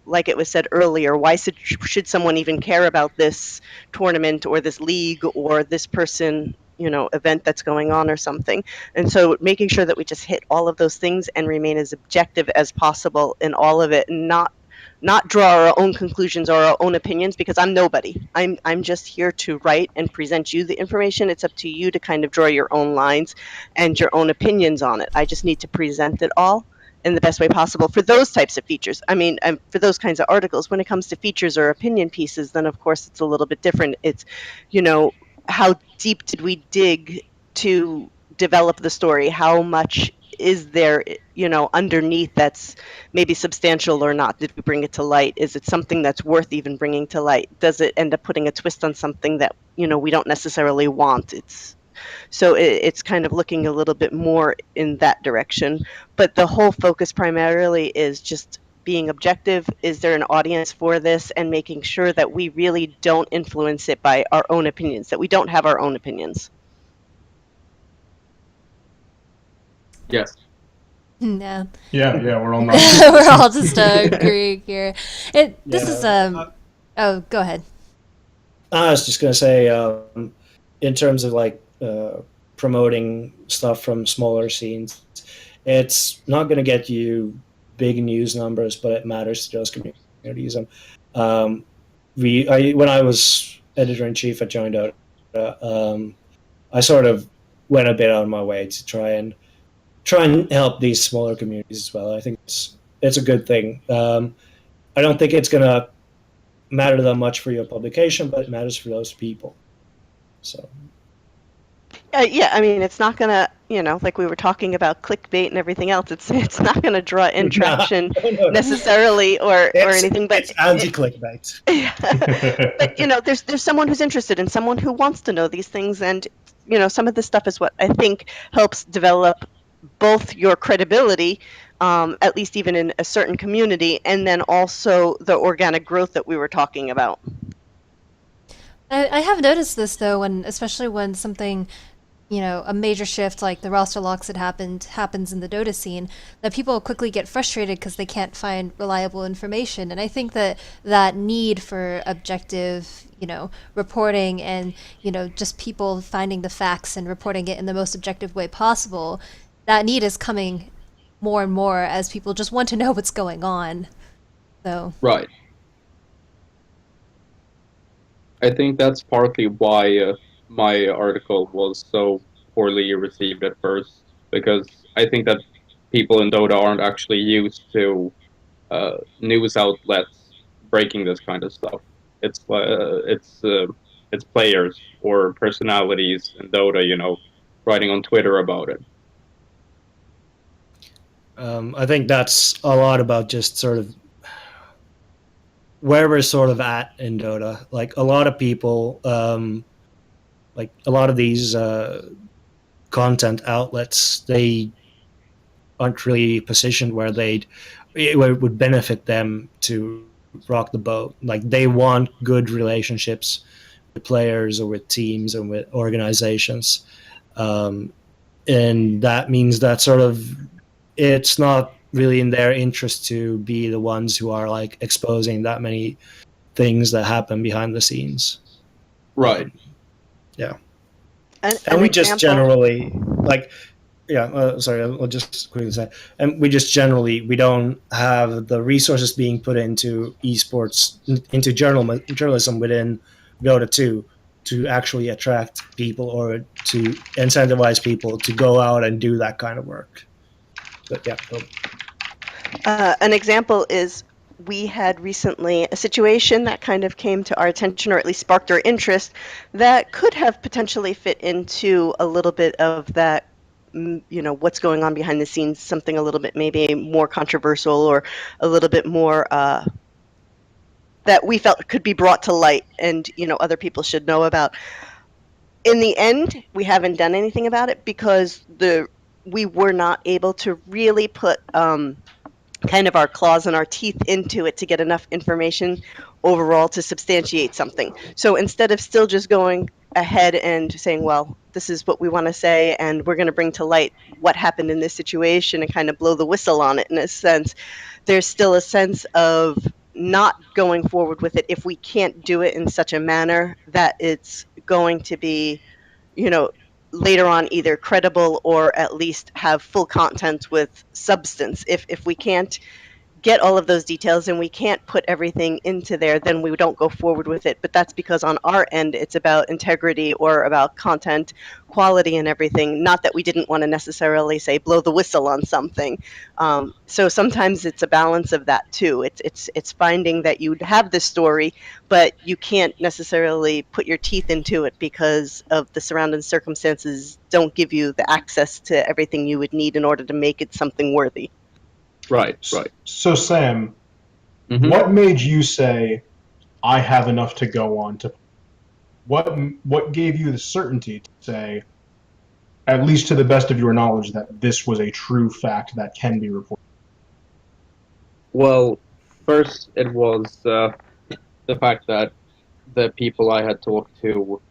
S3: like it was said earlier, why should someone even care about this tournament or this league or this person, event that's going on or something? And so making sure that we just hit all of those things and remain as objective as possible in all of it, and not draw our own conclusions or our own opinions, because I'm nobody. I'm just here to write and present you the information. It's up to you to kind of draw your own lines and your own opinions on it. I just need to present it all in the best way possible for those types of features. I mean, for those kinds of articles. When it comes to features or opinion pieces, then of course it's a little bit different. It's, how deep did we dig to develop the story? How much is there, underneath that's maybe substantial or not? Did we bring it to light? Is it something that's worth even bringing to light? Does it end up putting a twist on something that, we don't necessarily want? It's kind of looking a little bit more in that direction. But the whole focus primarily is just being objective. Is there an audience for this? And making sure that we really don't influence it by our own opinions, that we don't have our own opinions.
S5: Yes.
S2: Yeah.
S1: Yeah, we're all not.
S2: We're all just agreeing here. This is oh, go ahead.
S4: I was just going to say, in terms of like promoting stuff from smaller scenes, it's not going to get you big news numbers, but it matters to those communities. And when I was editor in chief at Join Dota, I sort of went a bit out of my way to try and help these smaller communities as well. I think it's a good thing. I don't think it's going to matter that much for your publication, but it matters for those people. So
S3: Yeah, I mean, it's not gonna, like we were talking about clickbait and everything else. It's not gonna draw in
S4: No,
S3: traction
S4: no.
S3: necessarily or anything, but
S4: It's anti-clickbait.
S3: but there's someone who's interested and someone who wants to know these things, and some of this stuff is what I think helps develop both your credibility, at least even in a certain community, and then also the organic growth that we were talking about.
S2: I have noticed this though, especially when something, a major shift like the roster locks that happens in the Dota scene, that people quickly get frustrated because they can't find reliable information. And I think that need for objective, reporting and, just people finding the facts and reporting it in the most objective way possible, that need is coming more and more as people just want to know what's going on. So,
S5: Right. I think that's partly why my article was so poorly received at first, because I think that people in Dota aren't actually used to news outlets breaking this kind of stuff. It's players or personalities in Dota, writing on Twitter about it.
S4: I think that's a lot about just sort of where we're sort of at in Dota. Like a lot of people, like a lot of these content outlets, they aren't really positioned where it would benefit them to rock the boat. Like they want good relationships with players or with teams and with organizations, and that means that sort of it's not really in their interest to be the ones who are like exposing that many things that happen behind the scenes.
S5: Right.
S4: Yeah.
S3: And
S4: we just generally like sorry, I'll just quickly say, and we don't have the resources being put into esports, into journalism within Dota 2 to actually attract people or to incentivize people to go out and do that kind of work. But yeah.
S3: An example is we had recently a situation that kind of came to our attention, or at least sparked our interest, that could have potentially fit into a little bit of that, what's going on behind the scenes, something a little bit maybe more controversial or a little bit more that we felt could be brought to light and, other people should know about. In the end, we haven't done anything about it because we were not able to really put kind of our claws and our teeth into it to get enough information overall to substantiate something. So instead of still just going ahead and saying, well, this is what we want to say, and we're going to bring to light what happened in this situation and kind of blow the whistle on it in a sense, there's still a sense of not going forward with it if we can't do it in such a manner that it's going to be, later on either credible or at least have full content with substance. If we can't get all of those details and we can't put everything into there, then we don't go forward with it. But that's because on our end, it's about integrity or about content quality and everything. Not that we didn't want to necessarily say blow the whistle on something. So sometimes it's a balance of that too. It's finding that you have this story, but you can't necessarily put your teeth into it because of the surrounding circumstances don't give you the access to everything you would need in order to make it something worthy.
S5: Right.
S1: So, Sam,
S5: Mhm.
S1: what made you say, I have enough to go on to? What gave you the certainty to say, at least to the best of your knowledge, that this was a true fact that can be reported?
S5: Well, first it was the fact that the people I had talked to,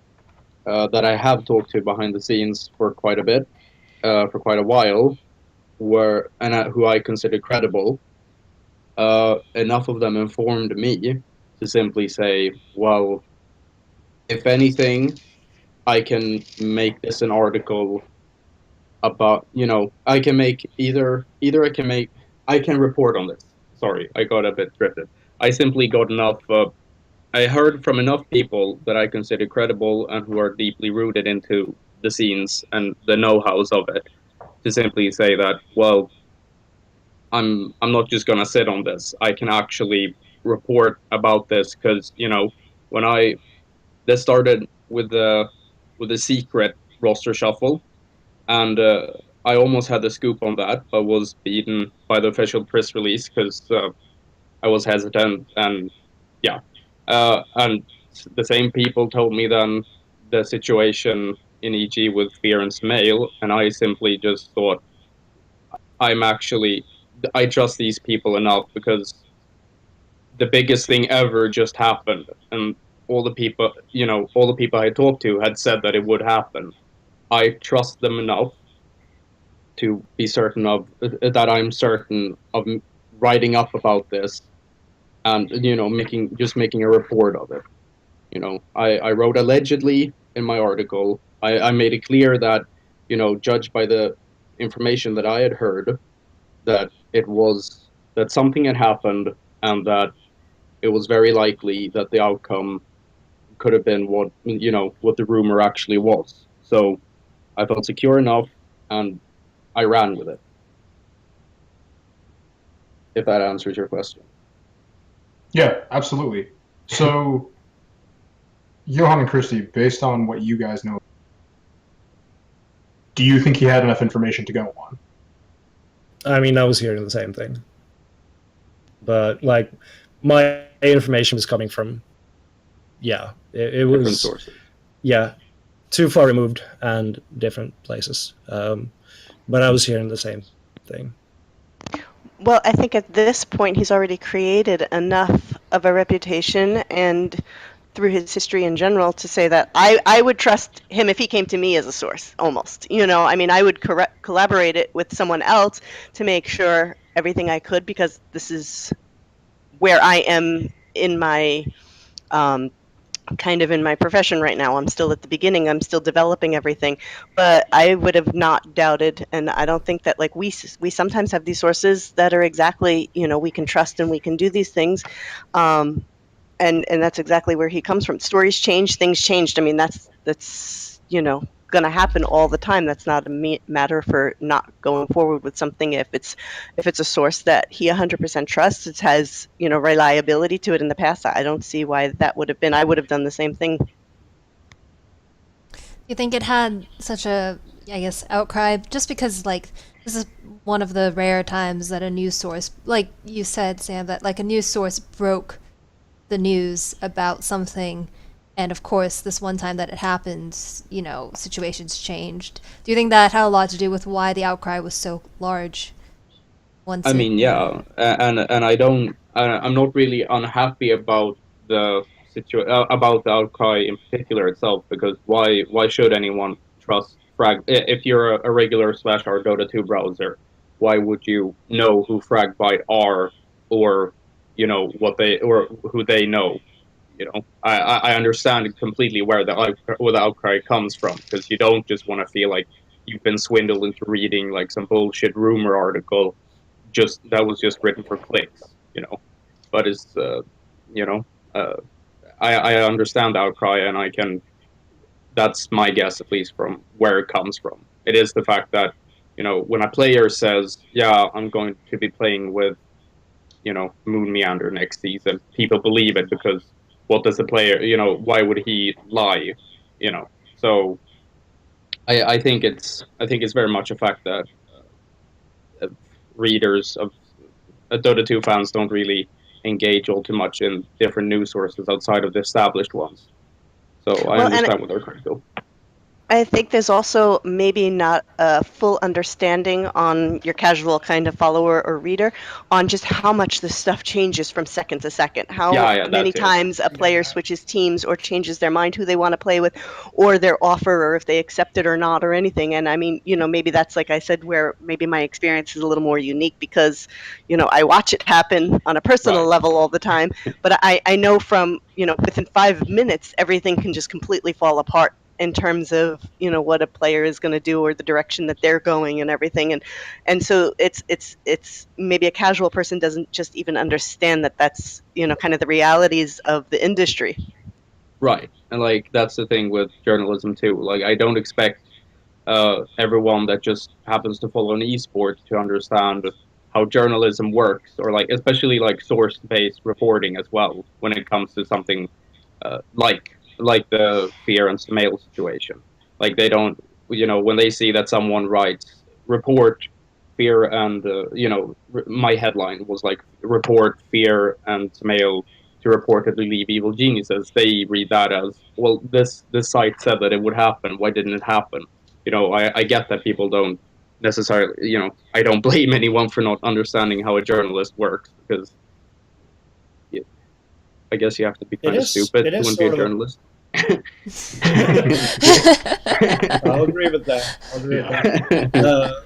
S5: that I have talked to behind the scenes for quite a bit, for quite a while, who I considered credible. Enough of them informed me to simply say, well, if anything, I can make this an article about, I can make I can report on this. Sorry, I got a bit drifted. I simply got enough, I heard from enough people that I consider credible and who are deeply rooted into the scenes and the know-hows of it to simply say that, well, I'm not just gonna sit on this. I can actually report about this because when I this started with the secret roster shuffle, and I almost had the scoop on that, but was beaten by the official press release because I was hesitant, and yeah, and the same people told me then the situation in EG with Fear and Smail, and I simply just thought I trust these people enough because the biggest thing ever just happened, and all the people, all the people I talked to had said that it would happen. I trust them enough to be certain of that I'm certain of writing up about this, and making a report of it. I wrote allegedly in my article. I made it clear that, judged by the information that I had heard, that that something had happened, and that it was very likely that the outcome could have been what the rumor actually was. So I felt secure enough, and I ran with it. If that answers your question.
S1: Yeah, absolutely. So, Johan and Christy, based on what you guys know, do you think he had enough information to go on?
S4: I mean, I was hearing the same thing, but like my information was coming from, it was
S5: Different sources.
S4: Yeah, too far removed and different places. But I was hearing the same thing.
S3: Well, I think at this point he's already created enough of a reputation and through his history in general to say that I would trust him if he came to me as a source, almost. I mean, I would collaborate it with someone else to make sure everything I could, because this is where I am in my kind of in my profession right now. I'm still at the beginning. I'm still developing everything, but I would have not doubted, and I don't think that like we sometimes have these sources that are exactly, we can trust and we can do these things, and that's exactly where he comes from. Stories change, things changed. I mean, that's going to happen all the time. That's not a matter for not going forward with something if it's a source that he 100% trusts. It has reliability to it in the past. I don't see why that would have been. I would have done the same thing.
S2: You think it had such a, I guess, outcry just because like this is one of the rare times that a news source, like you said, Sam, that like a news source broke the news about something. And of course, this one time that it happened, situations changed. Do you think that had a lot to do with why the outcry was so large?
S5: I mean, yeah, and I'm not really unhappy about the about the outcry in particular itself, because why should anyone trust Frag? If you're a regular /r Dota 2 browser, why would you know who Fragbyte are, or what they, or who they know? I understand completely where the outcry comes from, because you don't just want to feel like you've been swindled into reading like some bullshit rumor article that was just written for clicks. But it's I understand the outcry, and that's my guess, at least from where it comes from. It is the fact that when a player says, yeah, I'm going to be playing with Moon Meander next season, people believe it, because what does the player, why would he lie? So I think it's very much a fact that readers of Dota 2 fans don't really engage all too much in different news sources outside of the established ones. So I understand what they're critical.
S3: I think there's also maybe not a full understanding on your casual kind of follower or reader on just how much this stuff changes from second to second. How many times a player switches teams or changes their mind who they want to play with, or their offer, or if they accept it or not, or anything. And I mean, maybe that's, like I said, where maybe my experience is a little more unique, because, I watch it happen on a personal level all the time. But I know from, within 5 minutes, everything can just completely fall apart in terms of what a player is going to do, or the direction that they're going and everything, and so it's maybe a casual person doesn't just even understand that that's kind of the realities of the industry.
S5: Right, and like that's the thing with journalism too. Like I don't expect everyone that just happens to follow an esport to understand how journalism works, or like especially like source-based reporting as well, when it comes to something like the Fear and Smail situation. Like they don't, when they see that someone writes report fear and my headline was like report fear and mail to reportedly leave evil geniuses, they read that as, well, this site said that it would happen, why didn't it happen? I get that people don't necessarily, I don't blame anyone for not understanding how a journalist works, because I guess you have to be kind of stupid to want to be a journalist.
S4: I'll agree with that.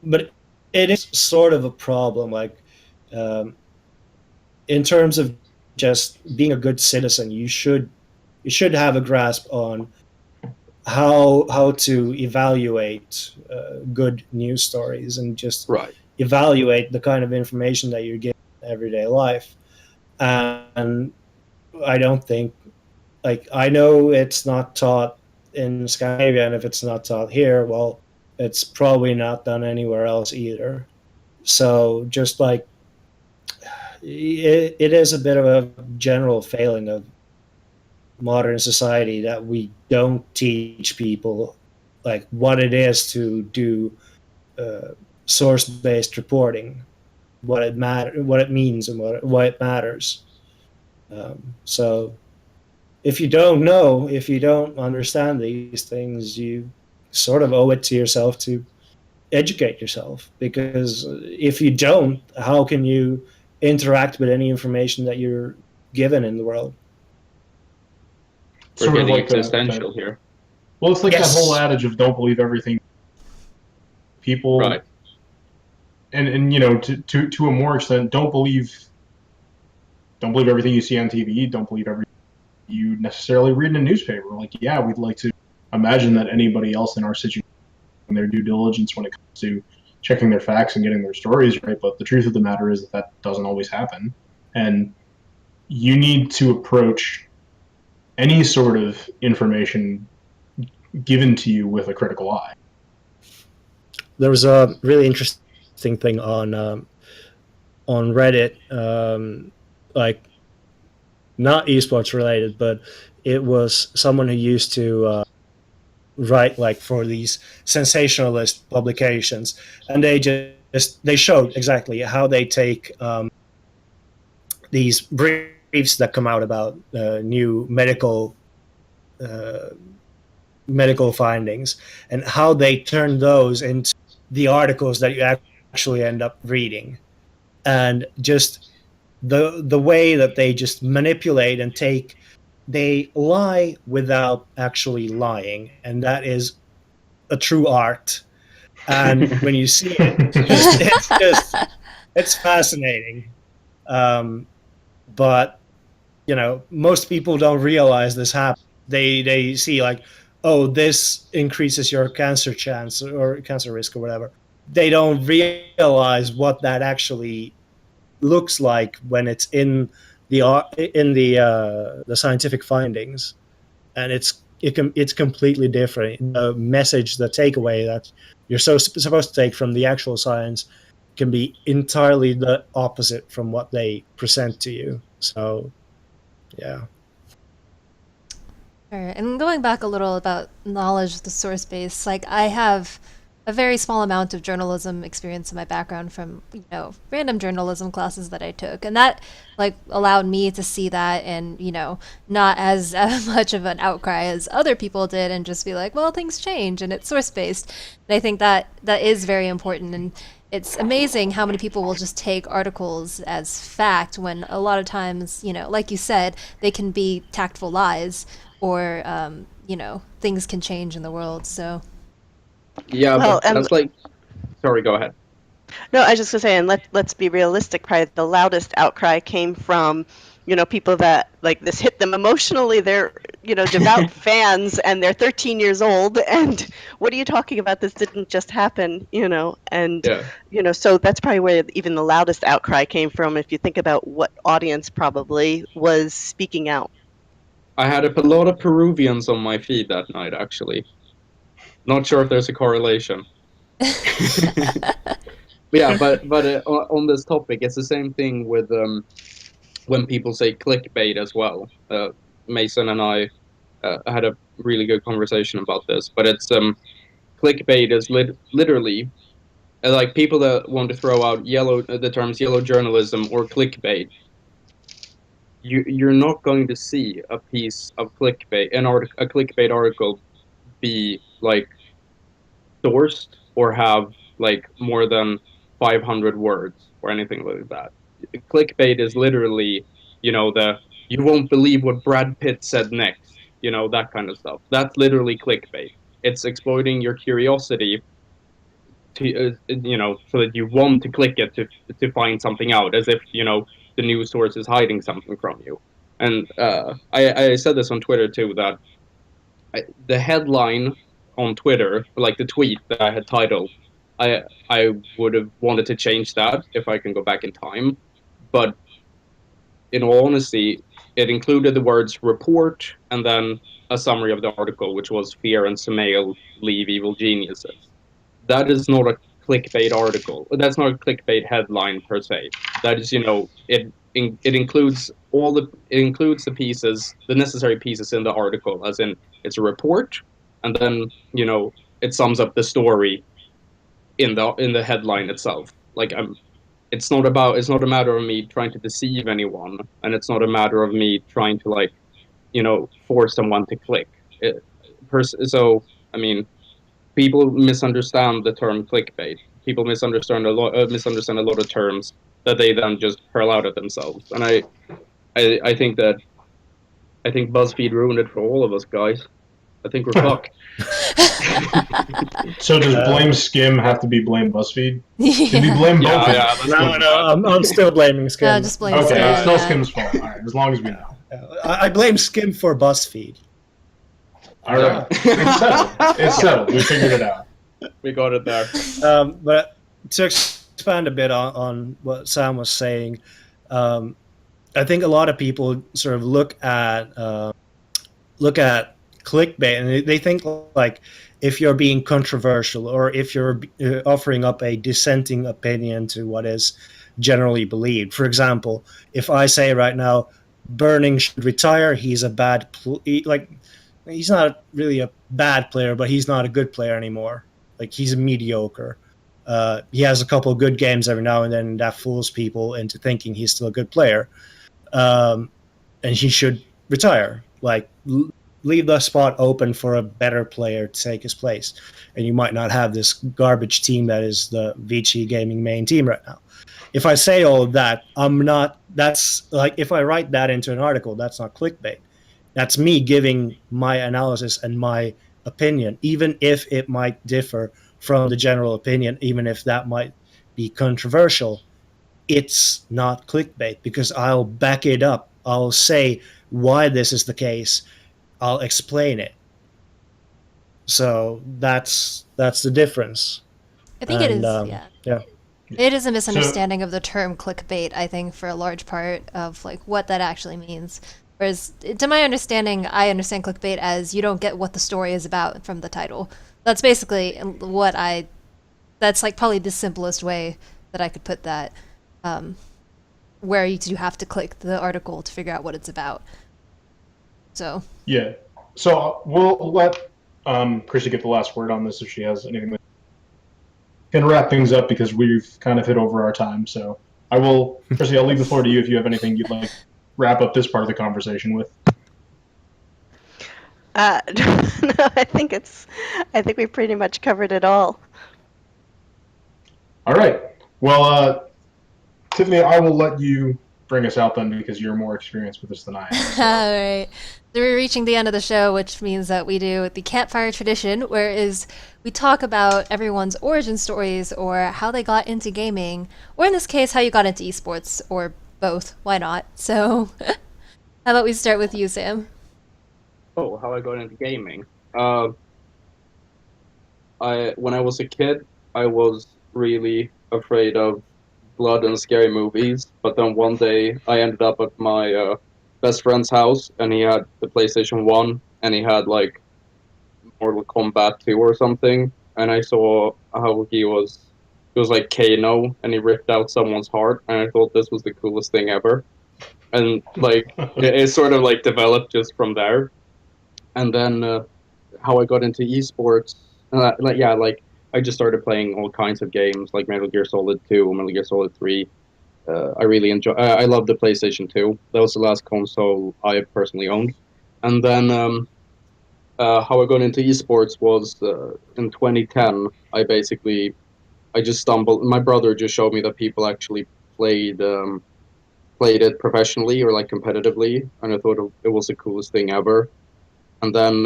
S4: But it is sort of a problem, like in terms of just being a good citizen, you should have a grasp on how to evaluate good news stories, and just evaluate the kind of information that you're getting in everyday life. And I don't think, like, I know it's not taught in Scandinavia, and if it's not taught here, well, it's probably not done anywhere else either. So just like it is a bit of a general failing of modern society that we don't teach people like what it is to do source-based reporting, what it means, and why it matters. So if you don't understand these things, you sort of owe it to yourself to educate yourself, because if you don't, how can you interact with any information that you're given in the world?
S5: We're getting existential here.
S1: Well, it's like that whole adage of don't believe everything. People,
S5: right?
S1: And to a more extent, don't believe everything you see on TV. Don't believe everything you necessarily read in a newspaper. Like, yeah, we'd like to imagine that anybody else in our situation their due diligence when it comes to checking their facts and getting their stories right, but the truth of the matter is that doesn't always happen, and you need to approach any sort of information given to you with a critical eye.
S4: There was a really interesting thing on Reddit, like not esports related, but it was someone who used to write like for these sensationalist publications, and they showed exactly how they take these briefs that come out about new medical findings, and how they turn those into the articles that you actually end up reading, and just the way that they just manipulate and they lie without actually lying, and that is a true art. And when you see it, it's fascinating. But most people don't realize this happens. They see like, oh, this increases your cancer chance or cancer risk or whatever. They don't realize what that actually looks like when it's in the scientific findings, and it's completely different. The message, the takeaway that you're supposed to take from the actual science can be entirely the opposite from what they present to you. So, yeah.
S2: All right. And going back a little about knowledge of the source base, like I have a very small amount of journalism experience in my background from, random journalism classes that I took. And that like allowed me to see that and, not as much of an outcry as other people did, and just be like, well, things change and it's source based. And I think that is very important. And it's amazing how many people will just take articles as fact when a lot of times, like you said, they can be tactful lies, or, things can change in the world. So.
S5: Yeah, well, but that's like... Sorry, go ahead.
S3: No, I was just going to say, and let's be realistic, probably the loudest outcry came from, people that, like, this hit them emotionally. They're, devout fans, and they're 13 years old, and what are you talking about? This didn't just happen, and, so that's probably where even the loudest outcry came from, if you think about what audience probably was speaking out.
S5: I had a lot of Peruvians on my feed that night, actually. Not sure if there's a correlation. Yeah, but on this topic, it's the same thing with when people say clickbait as well. Mason and I had a really good conversation about this, but it's clickbait is literally like people that want to throw out the terms yellow journalism or clickbait. You're not going to see a piece of clickbait, a clickbait article be like sourced or have like more than 500 words or anything like that. Clickbait is literally, you won't believe what Brad Pitt said next, that kind of stuff. That's literally clickbait. It's exploiting your curiosity to, so that you want to click it to find something out, as if, the news source is hiding something from you. And I said this on Twitter too, that the headline on Twitter, like the tweet that I had titled, I would have wanted to change that if I can go back in time. But in all honesty, it included the words report and then a summary of the article, which was Fear and Samael leave evil geniuses. That is not a clickbait article. That's not a clickbait headline per se. That is, it includes the pieces, the necessary pieces in the article, as in it's a report, and then it sums up the story in the headline itself. Like it's not a matter of me trying to deceive anyone, and it's not a matter of me trying to force someone to click. So I mean, people misunderstand the term clickbait. People misunderstand a lot of terms that they then just hurl out at themselves. And I think BuzzFeed ruined it for all of us, guys. I think we're fucked.
S1: So does blame Skim have to be blame BuzzFeed? Can we blame both?
S4: No, I'm still blaming Skim.
S2: No, just blame
S1: Okay,
S2: Skim.
S1: it's still Skim's fault. All right, as long as we know.
S4: I blame Skim for BuzzFeed.
S1: All right, it's settled. It's settled. We figured it out.
S5: We got it there.
S4: But to expand a bit on what Sam was saying, I think a lot of people sort of look at clickbait and they think like if you're being controversial or if you're offering up a dissenting opinion to what is generally believed. For example, if I say right now, Burning should retire, he's a bad he's not really a bad player, but he's not a good player anymore. Like he's mediocre. He has a couple of good games every now and then, and that fools people into thinking he's still a good player. And he should retire. Like leave the spot open for a better player to take his place. And you might not have this garbage team that is the Vici Gaming main team right now. If I say all of that, that's like if I write that into an article, that's not clickbait. That's me giving my analysis and my opinion, even if it might differ from the general opinion, even if that might be controversial. It's not clickbait because I'll back it up. I'll say why this is the case. I'll explain it. So that's the difference.
S2: I think it is,
S4: yeah.
S2: It is a misunderstanding of the term clickbait, I think, for a large part of like what that actually means. Whereas, to my understanding, I understand clickbait as you don't get what the story is about from the title. That's basically that's like probably the simplest way that I could put that, where you have to click the article to figure out what it's about. So. Yeah.
S1: So we'll let Chrissy get the last word on this if she has anything. Going to wrap things up because we've kind of hit over our time. So Chrissy, I'll leave the floor to you if you have anything you'd like to wrap up this part of the conversation with.
S3: No, I think we pretty much covered it all.
S1: All right. Well, Tiffany, I will let you bring us out then because you're more experienced with this than I am. So.
S2: All right. So we're reaching the end of the show, which means that we do the Campfire tradition, whereas we talk about everyone's origin stories or how they got into gaming, or in this case, how you got into esports, or both. Why not? So how about we start with you, Sam?
S5: Oh, how I got into gaming. When I was a kid, I was really afraid of blood and scary movies, but then one day I ended up at my best friend's house, and he had the PlayStation 1, and he had like Mortal Kombat 2 or something, and I saw how it was like Kano, and he ripped out someone's heart, and I thought this was the coolest thing ever. And like it sort of like developed just from there. and then how I got into esports. I just started playing all kinds of games like Metal Gear Solid 2, Metal Gear Solid 3. I really enjoy. I love the PlayStation 2. That was the last console I personally owned. And then how I got into esports was in 2010. I just stumbled. My brother just showed me that people actually played played it professionally or like competitively, and I thought it was the coolest thing ever. And then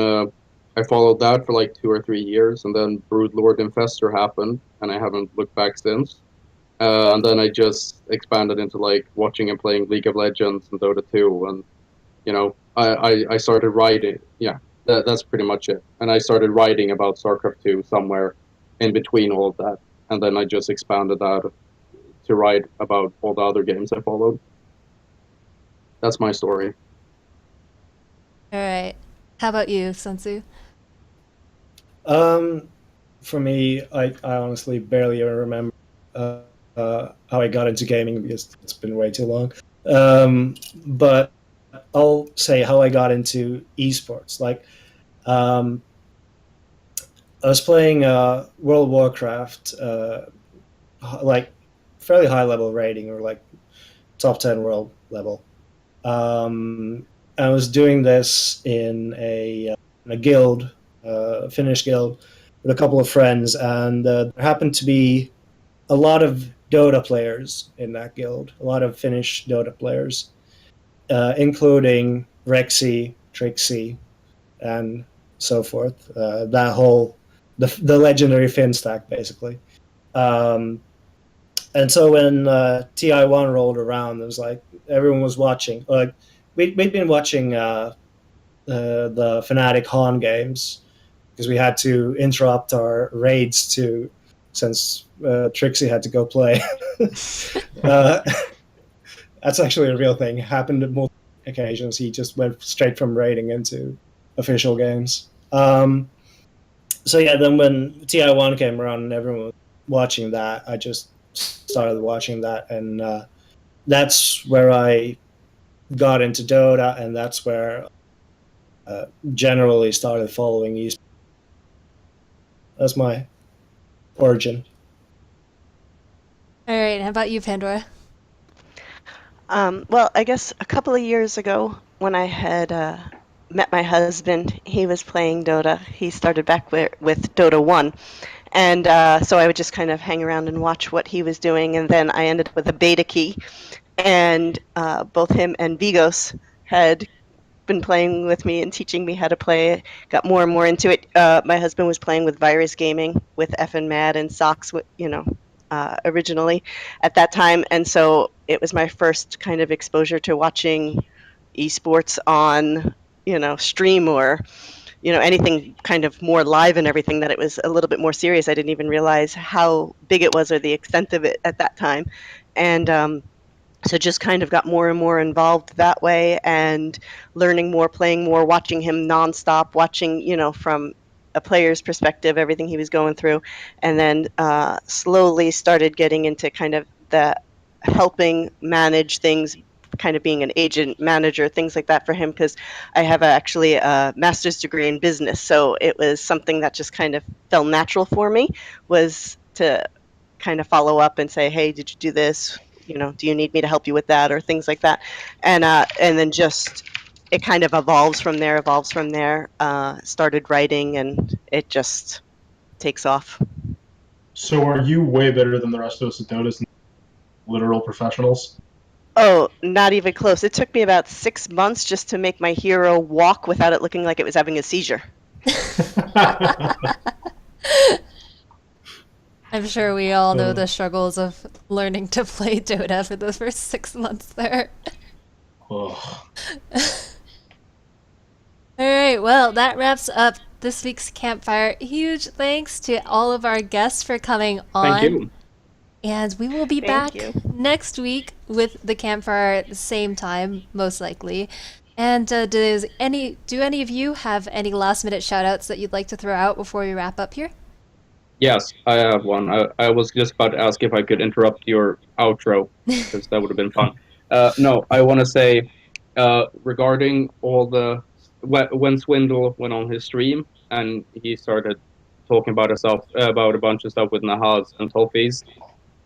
S5: I followed that for like 2 or 3 years, and then Broodlord Infestor happened, and I haven't looked back since. And then I just expanded into like watching and playing League of Legends and Dota 2, and I started writing. Yeah, that's pretty much it. And I started writing about StarCraft 2 somewhere in between all of that, and then I just expanded that to write about all the other games I followed. That's my story.
S2: All right. How about you, SunTzu?
S4: For me, I honestly barely even remember how I got into gaming because it's been way too long. But I'll say how I got into esports. Like, I was playing World of Warcraft, like fairly high level rating or like top 10 world level. I was doing this in a guild, Finnish guild, with a couple of friends, and there happened to be a lot of Dota players in that guild, a lot of Finnish Dota players, including Rexy, Trixie, and so forth. That whole the legendary Finn stack, basically. And so when TI1 rolled around, it was like everyone was watching. Like we'd been watching the Fnatic Han games because we had to interrupt our raids since Trixie had to go play. That's actually a real thing. It happened at multiple occasions. He just went straight from raiding into official games. So yeah, then when TI1 came around and everyone was watching that, I just started watching that, and that's where I got into Dota, and that's where generally started following esports. That's my origin.
S2: All right. How about you, Pandora?
S3: Well, I guess a couple of years ago when I had met my husband, he was playing Dota. He started back with Dota 1. And so I would just kind of hang around and watch what he was doing. And then I ended up with a beta key. And both him and Vigos had been playing with me and teaching me how to play. Got more and more into it. My husband was playing with Virus Gaming with Effin Mad and Socks, originally at that time. And so it was my first kind of exposure to watching esports on, stream or, anything kind of more live and everything, that it was a little bit more serious. I didn't even realize how big it was or the extent of it at that time. And so just kind of got more and more involved that way and learning more, playing more, watching him nonstop, watching, from a player's perspective, everything he was going through. And then slowly started getting into kind of the helping manage things, kind of being an agent manager, things like that for him, because I have actually a master's degree in business. So it was something that just kind of felt natural for me, was to kind of follow up and say, hey, did you do this? Do you need me to help you with that, or things like that? And then just it kind of evolves from there. Started writing, and it just takes off.
S1: So are you way better than the rest of us at Dota, literal professionals?
S3: Oh, not even close. It took me about 6 months just to make my hero walk without it looking like it was having a seizure.
S2: I'm sure we all know the struggles of learning to play Dota for the first 6 months there.
S1: Ugh.
S2: All right, well, that wraps up this week's Campfire. Huge thanks to all of our guests for coming on.
S5: Thank you.
S2: And we will be
S3: Thank
S2: back
S3: you.
S2: next week with the Campfire at the same time, most likely. And do any of you have any last-minute shout-outs that you'd like to throw out before we wrap up here?
S5: Yes, I have one. I was just about to ask if I could interrupt your outro, because that would have been fun. No, I want to say, regarding all the when Swindle went on his stream and he started talking about himself about a bunch of stuff with Nahaz and Toffees.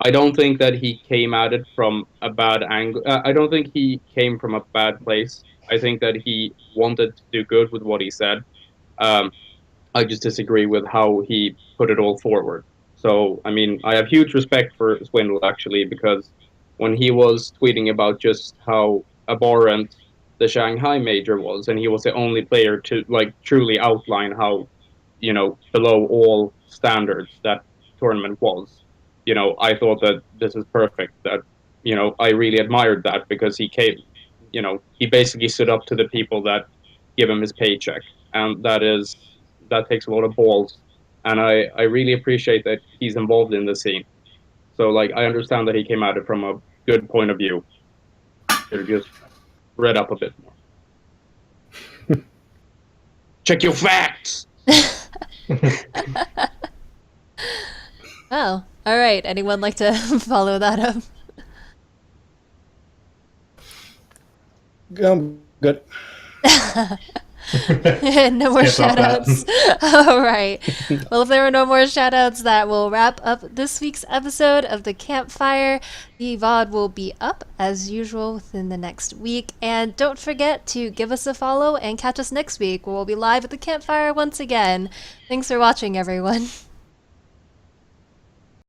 S5: I don't think that he came at it from a bad angle. I don't think he came from a bad place. I think that he wanted to do good with what he said. Um, I just disagree with how he put it all forward. So, I mean, I have huge respect for Swindle actually, because when he was tweeting about just how abhorrent the Shanghai major was, and he was the only player to like truly outline how, below all standards that tournament was. I thought that this is perfect. That, I really admired that because he came, he basically stood up to the people that give him his paycheck, and that takes a lot of balls, and I really appreciate that he's involved in the scene. So like I understand that he came at it from a good point of view. Should have just read up a bit more. Check your facts.
S2: Oh, all right. Anyone like to follow that up?
S4: Good.
S2: No more
S1: Skip off that.
S2: shoutouts. All right. Well, if there are no more shoutouts, that will wrap up this week's episode of the Campfire. The VOD will be up as usual within the next week. And don't forget to give us a follow and catch us next week where we'll be live at the Campfire once again. Thanks for watching, everyone.